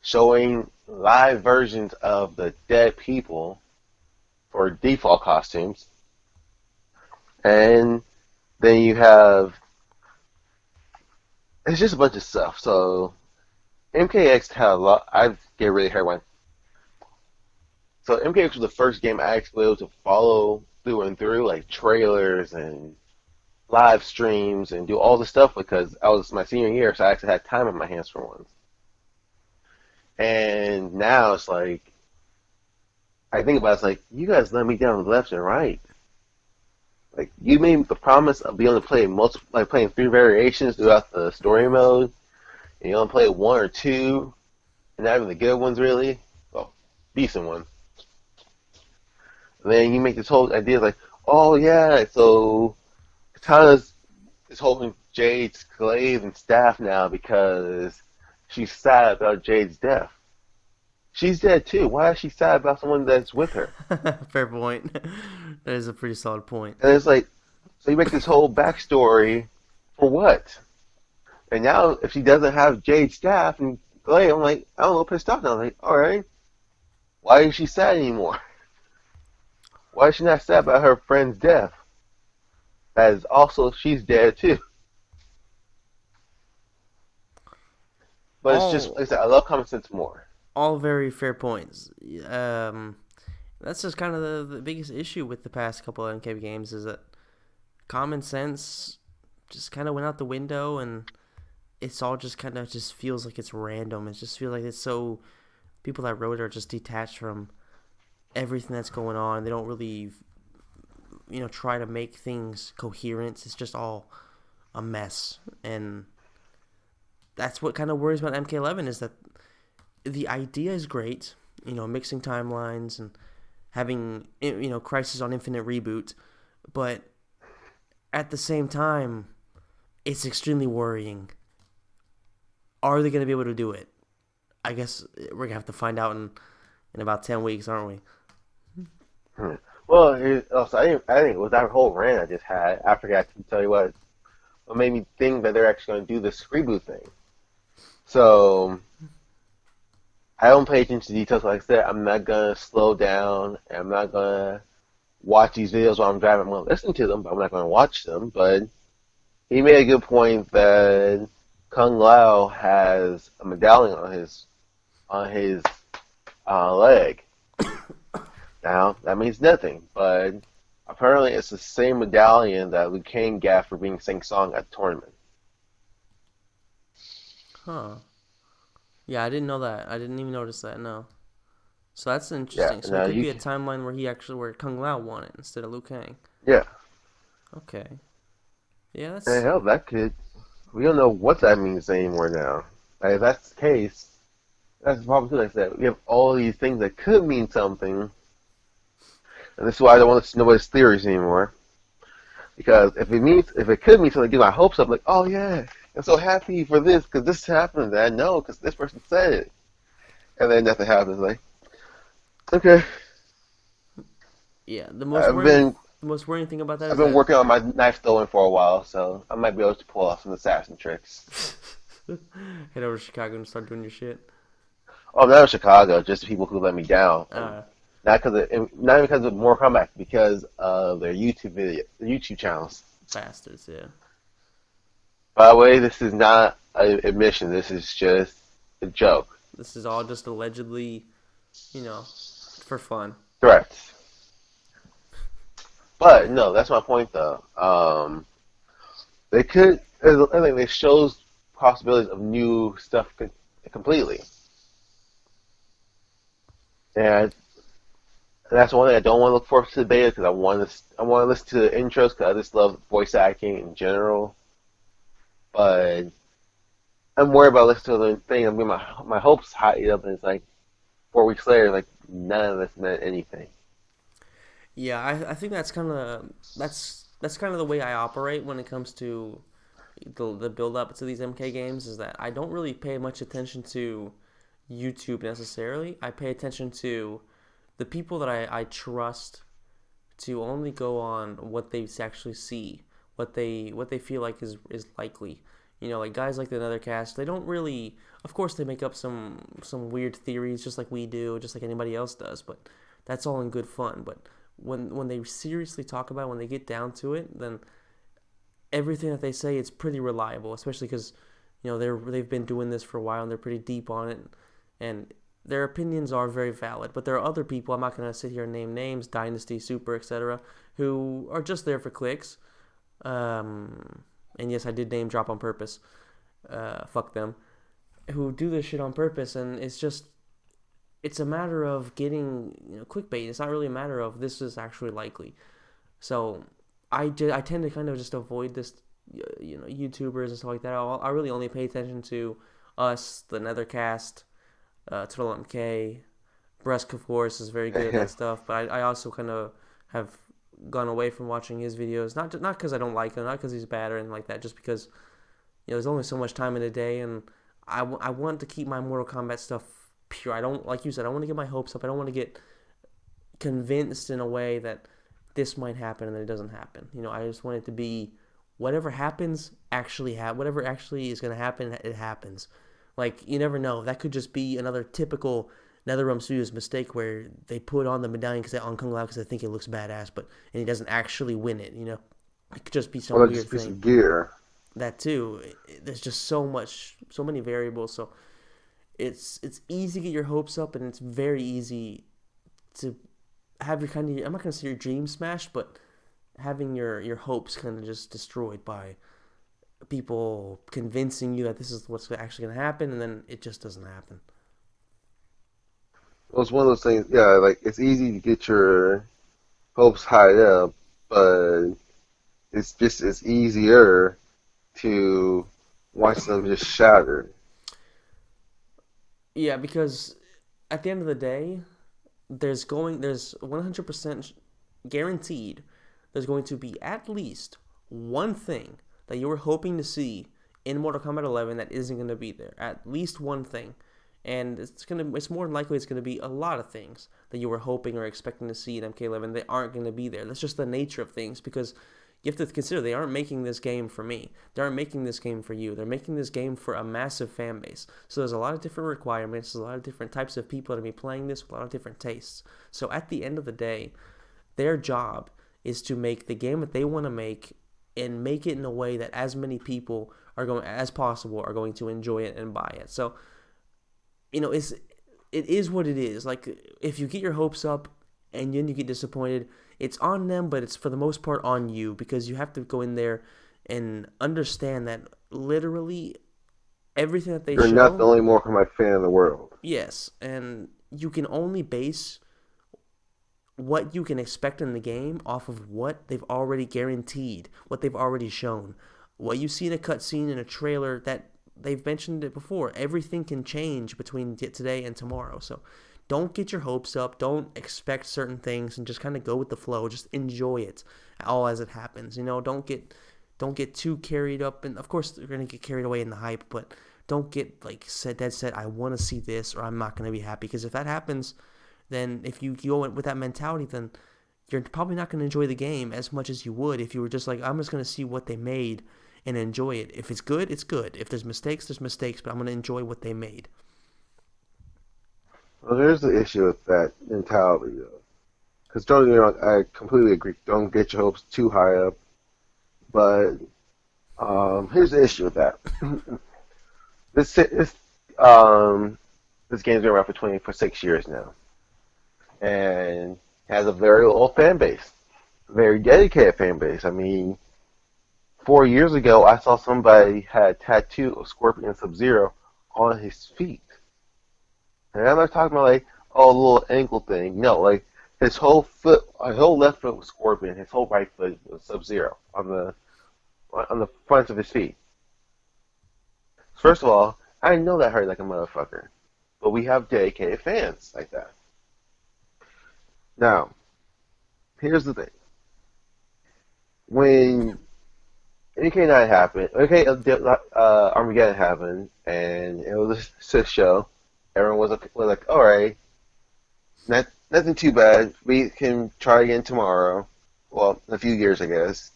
showing live versions of the dead people for default costumes. And then you have, it's just a bunch of stuff. So MKX had a lot, I get really hurt when, so MKX was the first game I actually was able to follow through and through, like trailers and live streams and do all the stuff because I was my senior year, so I actually had time on my hands for once. And now it's like, I think about it, it's like, you guys let me down left and right. Like you made the promise of being able to play multiple, like playing 3 variations throughout the story mode, and you only play one or two, and not even the good ones really, well, decent ones. And then you make this whole idea like, oh yeah, so Katana's is holding Jade's glaive and staff now because she's sad about Jade's death. She's dead too. Why is she sad about someone that's with her? Fair point. That is a pretty solid point. And it's like, so you make this whole backstory for what? And now, if she doesn't have Jade's staff and glaive, I'm like, I'm a little pissed off now. I'm like, all right, why is she sad anymore? Why is she not sad about her friend's death? As also, she's dead too. But it's just, All like I said, I love common sense more. all very fair points. Um, That's just kind of the biggest issue with the past couple of MK games is that common sense just kind of went out the window, and it's all just kind of just feels like it's random. It just feels like it's so people that wrote it are just detached from everything that's going on. They don't really, try to make things coherent. It's just all a mess, and that's what kind of worries about MK11 is that the idea is great. Mixing timelines and having Crisis on Infinite reboot, but at the same time, it's extremely worrying. Are they going to be able to do it? I guess we're gonna have to find out in about 10 weeks, aren't we? Hmm. Well, also, I think with that whole rant I just had, I forgot to tell you what made me think that they're actually going to do this reboot thing. So I don't pay attention to details like I said. I'm not gonna slow down. And I'm not gonna watch these videos while I'm driving. I'm gonna listen to them, but I'm not gonna watch them. But he made a good point that Kung Lao has a medallion on his leg. Now that means nothing, but apparently it's the same medallion that Liu Kang got for being Sing Song at the tournament. Huh. Yeah, I didn't know that. I didn't even notice that. No. So that's Yeah, interesting. So it now could you be a can. timeline where Kung Lao won it instead of Liu Kang. Yeah, Okay. Yeah, and that's hell, that could. We don't know what that means anymore now. Like, if that's the case, that's the problem too. Like I said, we have all these things that could mean something, and this is why I don't want to listen to nobody's theories anymore. Because if it could mean something, get my hopes up. Like, oh yeah, I'm so happy for this because this happened. And I know because this person said it, and then nothing happens. Like, okay, yeah. I've been The most worrying thing about that I've is been that working on my knife throwing for a while, so I might be able to pull off some assassin tricks. head over to Chicago and start doing your shit. Oh, not in Chicago, just the people who let me down, and Uh, not because of more comeback, because of their YouTube channels. Bastards. Yeah. By the way, this is not an admission. This is just a joke. This is all just allegedly, you know, for fun. Correct. But no, that's my point though. They could. I think it shows possibilities of new stuff completely, and that's one thing I don't want to look forward to the beta because I want to listen to the intros because I just love voice acting in general. But I'm worried about listening to the thing. I'm getting my hopes high up, and it's like 4 weeks later, like none of this meant anything. Yeah, I think that's kind of the way I operate when it comes to the build up to these MK games. Is that I don't really pay much attention to YouTube necessarily. I pay attention to the people that I trust to only go on what they actually see, what they feel like is likely. Like guys like the Nethercast, they don't really. Of course, they make up some weird theories, just like we do, just like anybody else does. But that's all in good fun. But when they seriously talk about it, when they get down to it, then everything that they say is pretty reliable. Especially because they've been doing this for a while and they're pretty deep on it, and their opinions are very valid. But there are other people, I'm not going to sit here and name names, Dynasty, Super, etc., who are just there for clicks. And yes, I did name drop on purpose. Fuck them. Who do this shit on purpose, and it's a matter of getting clickbait. It's not really a matter of this is actually likely. So I tend to kind of just avoid this, YouTubers and stuff like that. I really only pay attention to us, the Nethercast, Turtle MK. Bresk, of course, is very good at that stuff, but I also kind of have gone away from watching his videos. Not because I don't like him, not because he's bad or anything like that, just because there's only so much time in a day, and I want to keep my Mortal Kombat stuff pure. I don't, like you said, I want to get my hopes up. I don't want to get convinced in a way that this might happen and then it doesn't happen. I just want it to be whatever happens whatever actually is going to happen, it happens. Like, you never know. That could just be another typical NetherRealm Studios mistake where they put on the medallion on Kung Lao because they think it looks badass, and he doesn't actually win it. It could just be Or some like weird just a piece thing. of gear. That too. There's just so many variables. So it's easy to get your hopes up, and it's very easy to have your kind of, I'm not gonna say your dreams smashed, but having your hopes kind of just destroyed by people convincing you that this is what's actually gonna happen, and then it just doesn't happen. It was one of those things. Yeah, like it's easy to get your hopes high up, but it's just it's easier to watch them just shatter. Yeah, because at the end of the day, there's 100% guaranteed there's going to be at least one thing that you were hoping to see in Mortal Kombat 11 that isn't going to be there. At least one thing. And it's more than likely it's going to be a lot of things that you were hoping or expecting to see in MK11 that aren't going to be there. That's just the nature of things because you have to consider they aren't making this game for me. They aren't making this game for you. They're making this game for a massive fan base. So there's a lot of different requirements. There's a lot of different types of people that are going to be playing this with a lot of different tastes. So at the end of the day, their job is to make the game that they want to make and make it in a way that as many people are going as possible are going to enjoy it and buy it. So it is what it is. Like if you get your hopes up and then you get disappointed, it's on them, but it's for the most part on you because you have to go in there and understand that literally everything that they You're not the show, only Mortal Kombat fan in the world. yes, and you can only base what you can expect in the game off of what they've already guaranteed, what they've already shown. What you see in a cutscene in a trailer that they've mentioned it before. Everything can change between today and tomorrow. So don't get your hopes up. Don't expect certain things and just kind of go with the flow. Just enjoy it all as it happens. Don't get too carried up, and of course you're gonna get carried away in the hype, but don't get like said dead set. I want to see this, or I'm not gonna be happy. Because if that happens, then if you go in with that mentality, then you're probably not going to enjoy the game as much as you would if you were just like, I'm just going to see what they made and enjoy it. If it's good, it's good. If there's mistakes, there's mistakes, but I'm going to enjoy what they made. Well, there's the issue with that mentality, though. Because don't get me wrong, I completely agree. Don't get your hopes too high up. But here's the issue with that. This um this game's been around for 6 years now, and has a very loyal fan base, very dedicated fan base. I mean, 4 years ago, I saw somebody had a tattoo of Scorpion and Sub-Zero on his feet. And I'm not talking about like, oh, a little ankle thing. No, like his whole foot, his whole left foot was Scorpion, his whole right foot was Sub-Zero on the fronts of his feet. First of all, I know that hurt like a motherfucker, but we have dedicated fans like that. Now, here's the thing: when MK9 happened, Armageddon happened, and it was a six show. Everyone was like, all right, nothing too bad. We can try again tomorrow. Well, in a few years, I guess.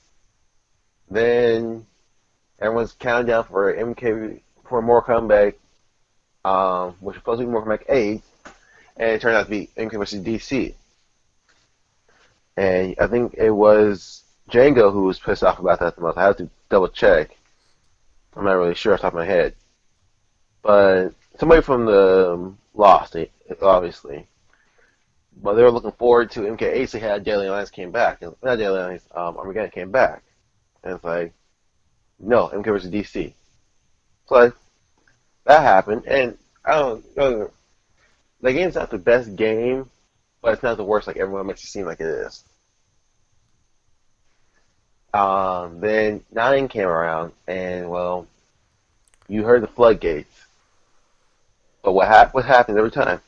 Then everyone's counting down for MK for more comeback, which was supposed to be more comeback 8, and it turned out to be MK versus DC. And I think it was Django who was pissed off about that the most. I have to double check. I'm not really sure off the top of my head. But somebody from the Lost, obviously. But they were looking forward to MK8, so they had Daily Alliance came back. Not Daily Alliance, Armageddon came back. And it's like, no, MK versus DC. So like, that happened, and I don't, the game's not the best game, but it's not the worst like everyone makes it seem like it is. Then 9 came around, and well, you heard the floodgates. But what happens every time?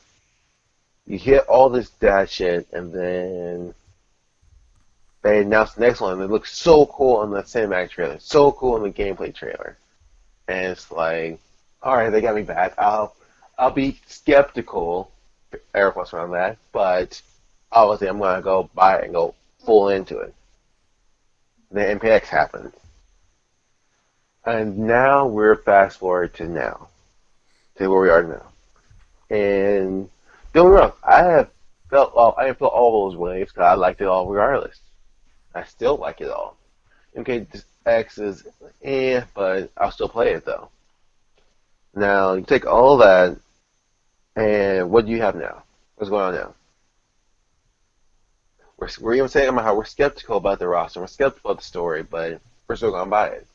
You hit all this dad shit, and then they announce the next one, and it looks so cool in the cinematic trailer, so cool in the gameplay trailer, and it's like, all right, they got me back. I'll be skeptical, air quotes around that, but obviously I'm gonna go buy it and go full into it. Then MPX happened, and now we're fast forward to now, to where we are now. And don't get me wrong, I didn't felt all those waves because I liked it all regardless. I still like it all. MKX is but I'll still play it though. Now you take all that, and what do you have now? What's going on now? we're even saying about how we're skeptical about the roster, we're skeptical about the story, but we're still gonna buy it.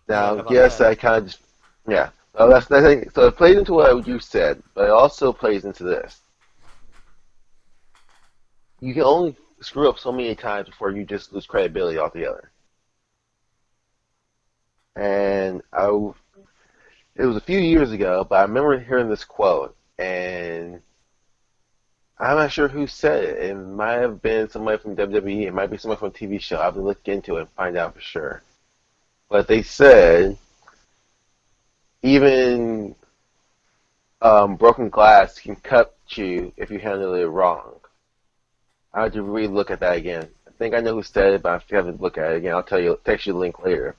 Yeah, how Now, about yes, that? I kind of just yeah. So that's the thing. So it plays into what you said, but it also plays into this. You can only screw up so many times before you just lose credibility altogether. And it was a few years ago, but I remember hearing this quote, and I'm not sure who said it. It might have been somebody from WWE. It might be somebody from a TV show. I have to look into it and find out for sure. But they said even broken glass can cut you if you handle it wrong. I have to really look at that again. I think I know who said it, but I have to look at it again. I'll tell you, text you the link later.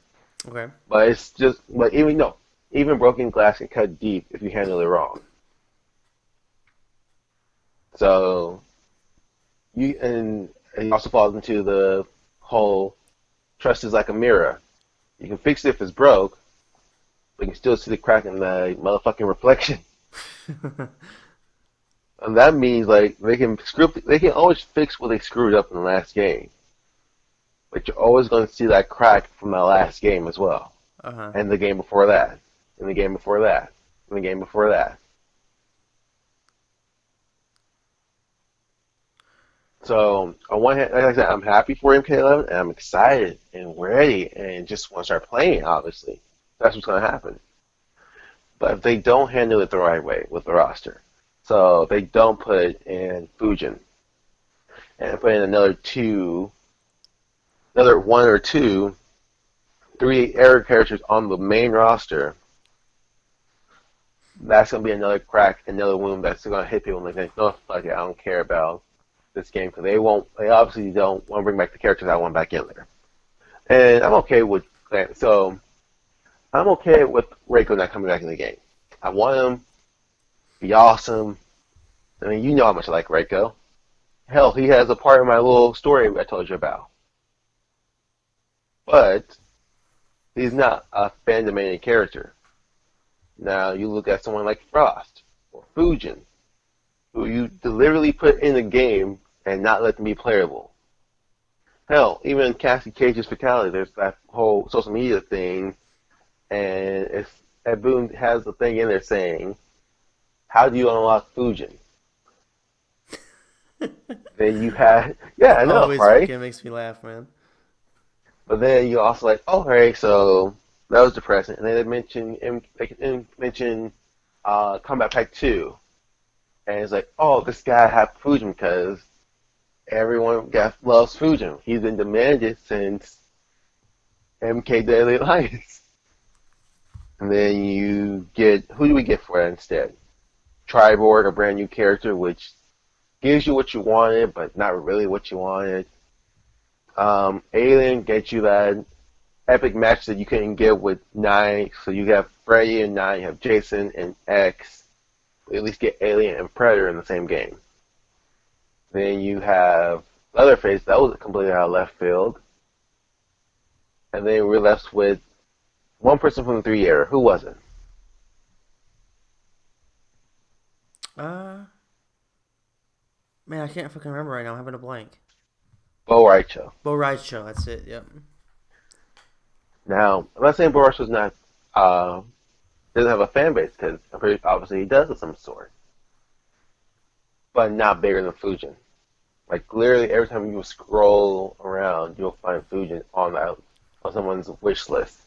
Okay. But it's just, but even no, even broken glass can cut deep if you handle it wrong. So and it also falls into the whole trust is like a mirror. You can fix it if it's broke, but you can still see the crack in the motherfucking reflection. And that means like they can always fix what they screwed up in the last game, but you're always going to see that crack from the last game as well, Uh-huh. and the game before that, and the game before that, and the game before that. So on one hand, like I said, I'm happy for MK11, and I'm excited and ready, and just want to start playing. Obviously, that's what's going to happen. But if they don't handle it the right way with the roster, so if they don't put in Fujin and put in another one or two, three air characters on the main roster, that's gonna be another crack, another wound that's gonna hit people and they think, no, fuck it, I don't care about this game because they obviously don't want to bring back the characters I want back in there. And I'm okay with that. So I'm okay with Reiko not coming back in the game. I want him to be awesome. I mean, you know how much I like Reiko. Hell, he has a part in my little story I told you about. But he's not a fan-dominated character. Now you look at someone like Frost or Fujin, who you deliberately put in the game and not let them be playable. Hell, even Cassie Cage's Fatality, there's that whole social media thing, and if Ed Boon has the thing in there saying, "How do you unlock Fujin?" Then you had, yeah, That I know, always right? fucking makes me laugh, man. But then you also like, oh, hey, so that was depressing. And then they mention Combat Pack 2. And it's like, oh, this guy had Fujin because everyone loves Fujin. He's been demanded since MK Daily Alliance. And then you get, who do we get for that instead? Triborg, a brand new character, which gives you what you wanted, but not really what you wanted. Alien gets you that epic match that you couldn't get with Nine. So you have Freddy and Nine, you have Jason and X. You at least get Alien and Predator in the same game. Then you have Leatherface, that was completely out of left field. And then we're left with one person from the 3 era. Who was it? Uh, Man, I can't fucking remember right now. I'm having a blank. Bo Raicho. Bo Show. That's it. Yep. Now, I'm not saying Bo Raicho's not doesn't have a fan base because obviously he does of some sort, but not bigger than Fujin. Like literally every time you scroll around, you'll find Fujin on someone's wish list.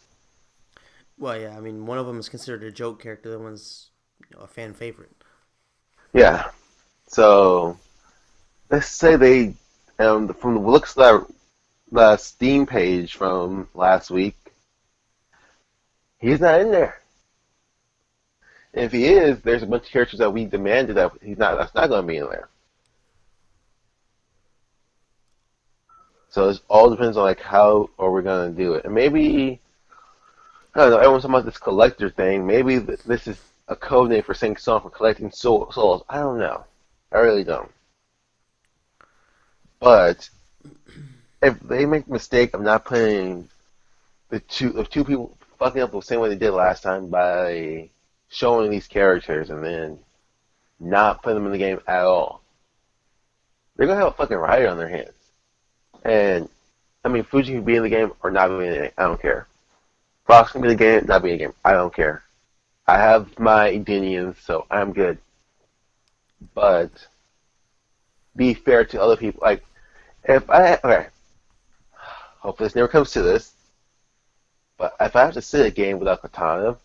Well, yeah. I mean, one of them is considered a joke character. The other one's a fan favorite. Yeah. So let's say they from the looks of the Steam page from last week, he's not in there. And if he is, there's a bunch of characters that we demanded that he's not. That's not going to be in there. So it all depends on like how are we going to do it, and maybe I don't know. Everyone's talking about this collector thing. Maybe this is a code name for Sing Song for collecting souls. I don't know. I really don't. But if they make the mistake of not putting the two people fucking up the same way they did last time by showing these characters and then not putting them in the game at all, they're gonna have a fucking riot on their hands. And I mean, Fuji can be in the game or not be in the game. I don't care. Fox can be in the game, not be in the game. I don't care. I have my opinions, so I'm good. But be fair to other people. Like, if I okay, hopefully this never comes to this. But if I have to sit a game without Katana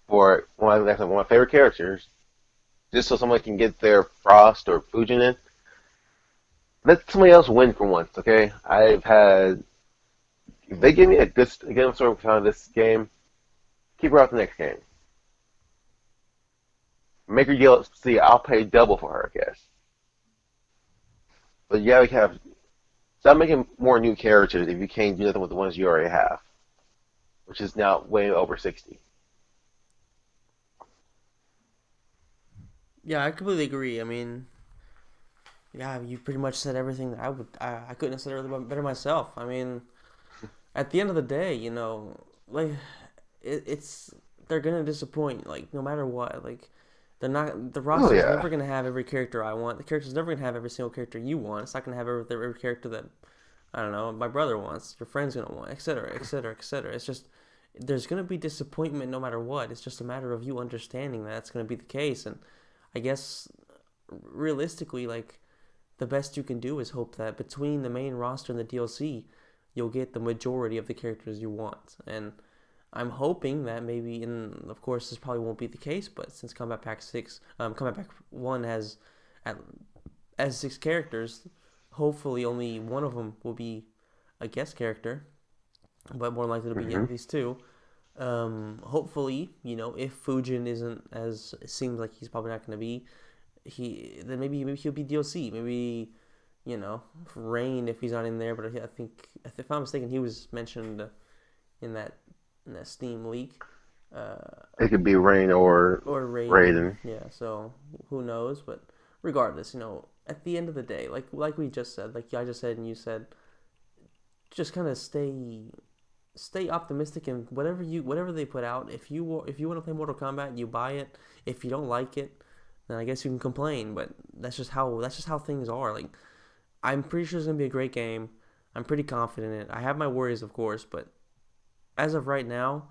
for one of my favorite characters, just so someone can get their Frost or Fujin in, let somebody else win for once, okay? I've had if they give me a good sort of Katana this game, keep her out the next game. Make her yell. See, I'll pay double for her, I guess. But yeah, we have stop making more new characters if you can't do nothing with the ones you already have, which is now way over 60. Yeah, I completely agree. I mean, yeah, you pretty much said everything that I couldn't have said it really better myself. I mean, at the end of the day, like it's they're gonna disappoint. Like no matter what, like they're not the Oh roster's yeah. never gonna have every character I want. The character's never gonna have every single character you want. It's not gonna have every character that I don't know my brother wants. Your friend's gonna want, etc., etc., etc. It's just there's gonna be disappointment no matter what. It's just a matter of you understanding that that's gonna be the case. And I guess realistically, like the best you can do is hope that between the main roster and the DLC, you'll get the majority of the characters you want. And I'm hoping that maybe, and of course this probably won't be the case, but since Combat Pack 1 at, has 6 characters, hopefully only one of them will be a guest character, but more likely to be Hmm. at least two. Hopefully, if Fujin isn't as it seems like he's probably not going to be, then maybe he'll be DLC. Maybe Rain if he's not in there. But I think if I'm mistaken, he was mentioned in that Steam leak. Uh, It could be Rain or or Raiden. Raiden. Yeah. So who knows? But regardless, at the end of the day, like we just said, like I just said and you said, just kind of stay optimistic and whatever they put out. If you want to play Mortal Kombat, you buy it. If you don't like it, then I guess you can complain. But that's just how things are. Like I'm pretty sure it's gonna be a great game. I'm pretty confident in it. I have my worries, of course, but as of right now,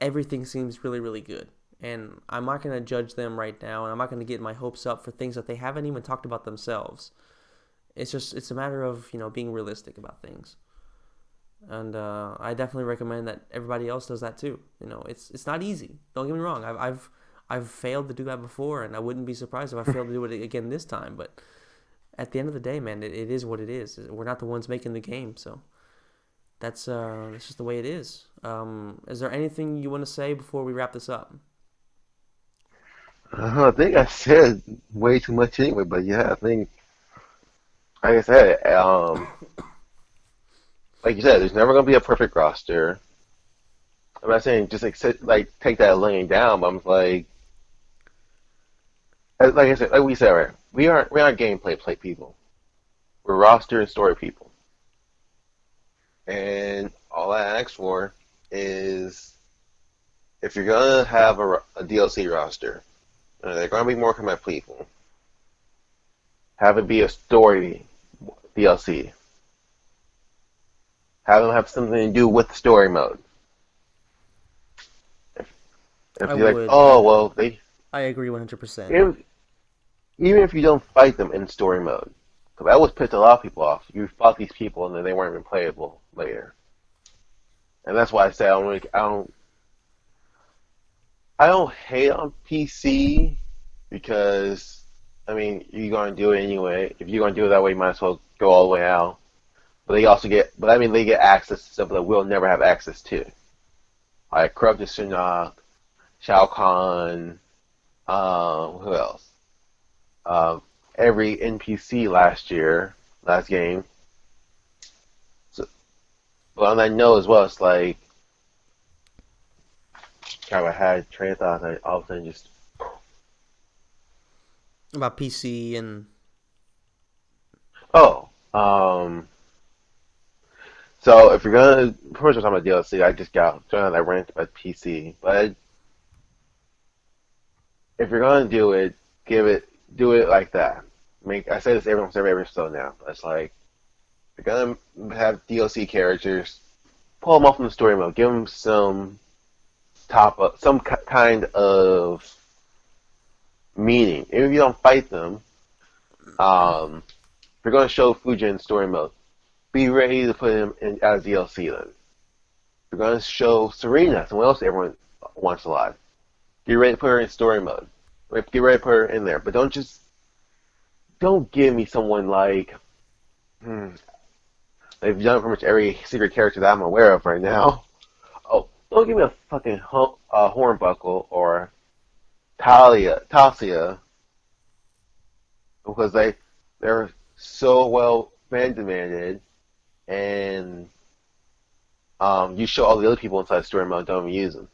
everything seems really really good. And I'm not gonna judge them right now, and I'm not gonna get my hopes up for things that they haven't even talked about themselves. It's a matter of being realistic about things. And I definitely recommend that everybody else does that too. It's not easy. Don't get me wrong. I've failed to do that before, and I wouldn't be surprised if I failed to do it again this time. But at the end of the day, man, it is what it is. We're not the ones making the game, so that's just the way it is. Is there anything you want to say before we wrap this up? I think I said way too much anyway, but yeah, I think, like I said, like you said, there's never gonna be a perfect roster. I'm not saying just like take that laying down, but I'm like I said, like we said, right? We aren't gameplay play people. We're roster and story people, and all I ask for is if you're gonna have a DLC roster, and they're gonna be more combat people, have it be a story DLC. Have them have something to do with the story mode. If, I if you're like, would. oh well, they I agree 100%. even, even if you don't fight them in story mode, because that was pissed a lot of people off. You fought these people and then they weren't even playable later, and that's why I say I don't hate on PC because I mean you're gonna do it anyway. If you're gonna do it that way, you might as well go all the way out. But I mean they get access to stuff that we'll never have access to, like Corrupted Shinnok, Shao Kahn, who else? Uh, every NPC last game. So, but on that note as well, it's like kind of I had a train of thought, and all of a sudden just About PC and oh, so if you're gonna pretty much talking about DLC, I just got on that rant about PC, but if you're gonna do it, do it like that. make. I say this every episode now. But it's like they're gonna have DLC characters. Pull them off from the story mode. Give them some top up, some kind of meaning. Even if you don't fight them, if you're gonna show Fujin in story mode, be ready to put him in as DLC then. If you're gonna show Serena, someone else everyone wants a lot. Get ready to put her in story mode. Get ready to put her in there, but don't give me someone like hmm, they've done pretty much every secret character that I'm aware of right now. Oh, don't give me a fucking Hornbuckle or Talia, because they're so well fan demanded, and you show all the other people inside story mode don't even use them.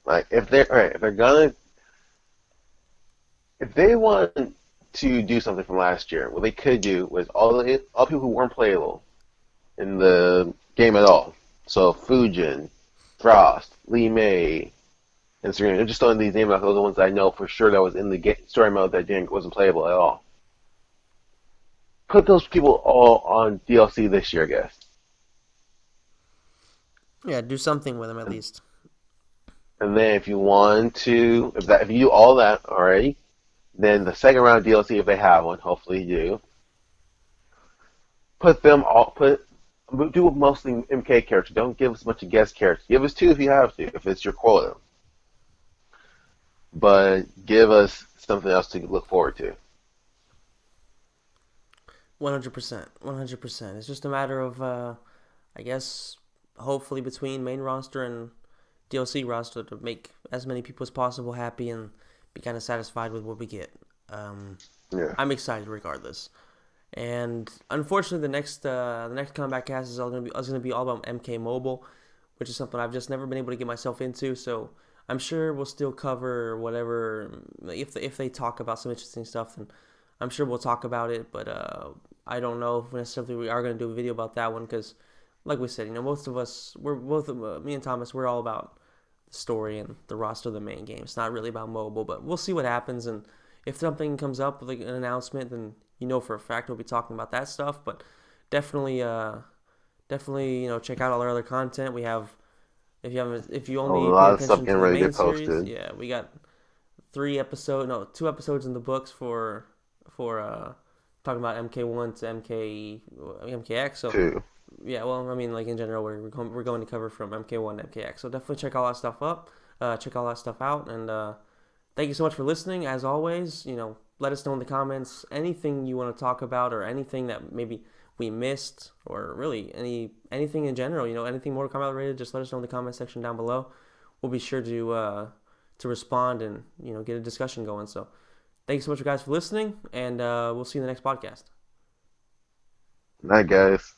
Like if they're all right, if they want to do something from last year, what they could do was all people who weren't playable in the game at all. So Fujin, Frost, Lee May, and Serena. I'm just throwing these names out. Those are the ones I know for sure that was in the story mode that wasn't playable at all. Put those people all on DLC this year, I guess. Yeah, do something with them at And, least. and then if you want to, if you do all that already, then the second round of DLC, if they have one, hopefully you do, put them all do mostly MK characters. Don't give us a bunch of guest characters. Give us two if you have to, if it's your quota. But give us something else to look forward to. 100%. 100%. It's just a matter of, I guess, hopefully between main roster and DLC roster to make as many people as possible happy and be kind of satisfied with what we get. Um, Yeah. I'm excited regardless. And unfortunately, the next comeback cast is gonna be all about MK Mobile, which is something I've just never been able to get myself into. So I'm sure we'll still cover whatever if they talk about some interesting stuff, then I'm sure we'll talk about it. But I don't know if necessarily we are gonna do a video about that one because, like we said, most of us we're both me and Thomas we're all about the story and the roster of the main game. It's not really about mobile, but we'll see what happens and if something comes up like an announcement, then for a fact we'll be talking about that stuff. But definitely, definitely, check out all our other content. We have if you A only paid lot of stuff attention to getting the ready to main get series, posted. yeah, we got 2 episodes in the books for talking about MK1 to MKX. So Too. yeah, well, I mean, like in general, we're going to cover from MK1 to MKX. So definitely check all that stuff up, check all that stuff out, and thank you so much for listening. As always, let us know in the comments anything you want to talk about or anything that maybe we missed or really anything in general. Anything more Kombat related. Just let us know in the comment section down below. We'll be sure to respond and get a discussion going. So thanks so much, guys, for listening, and we'll see you in the next podcast. Night, guys.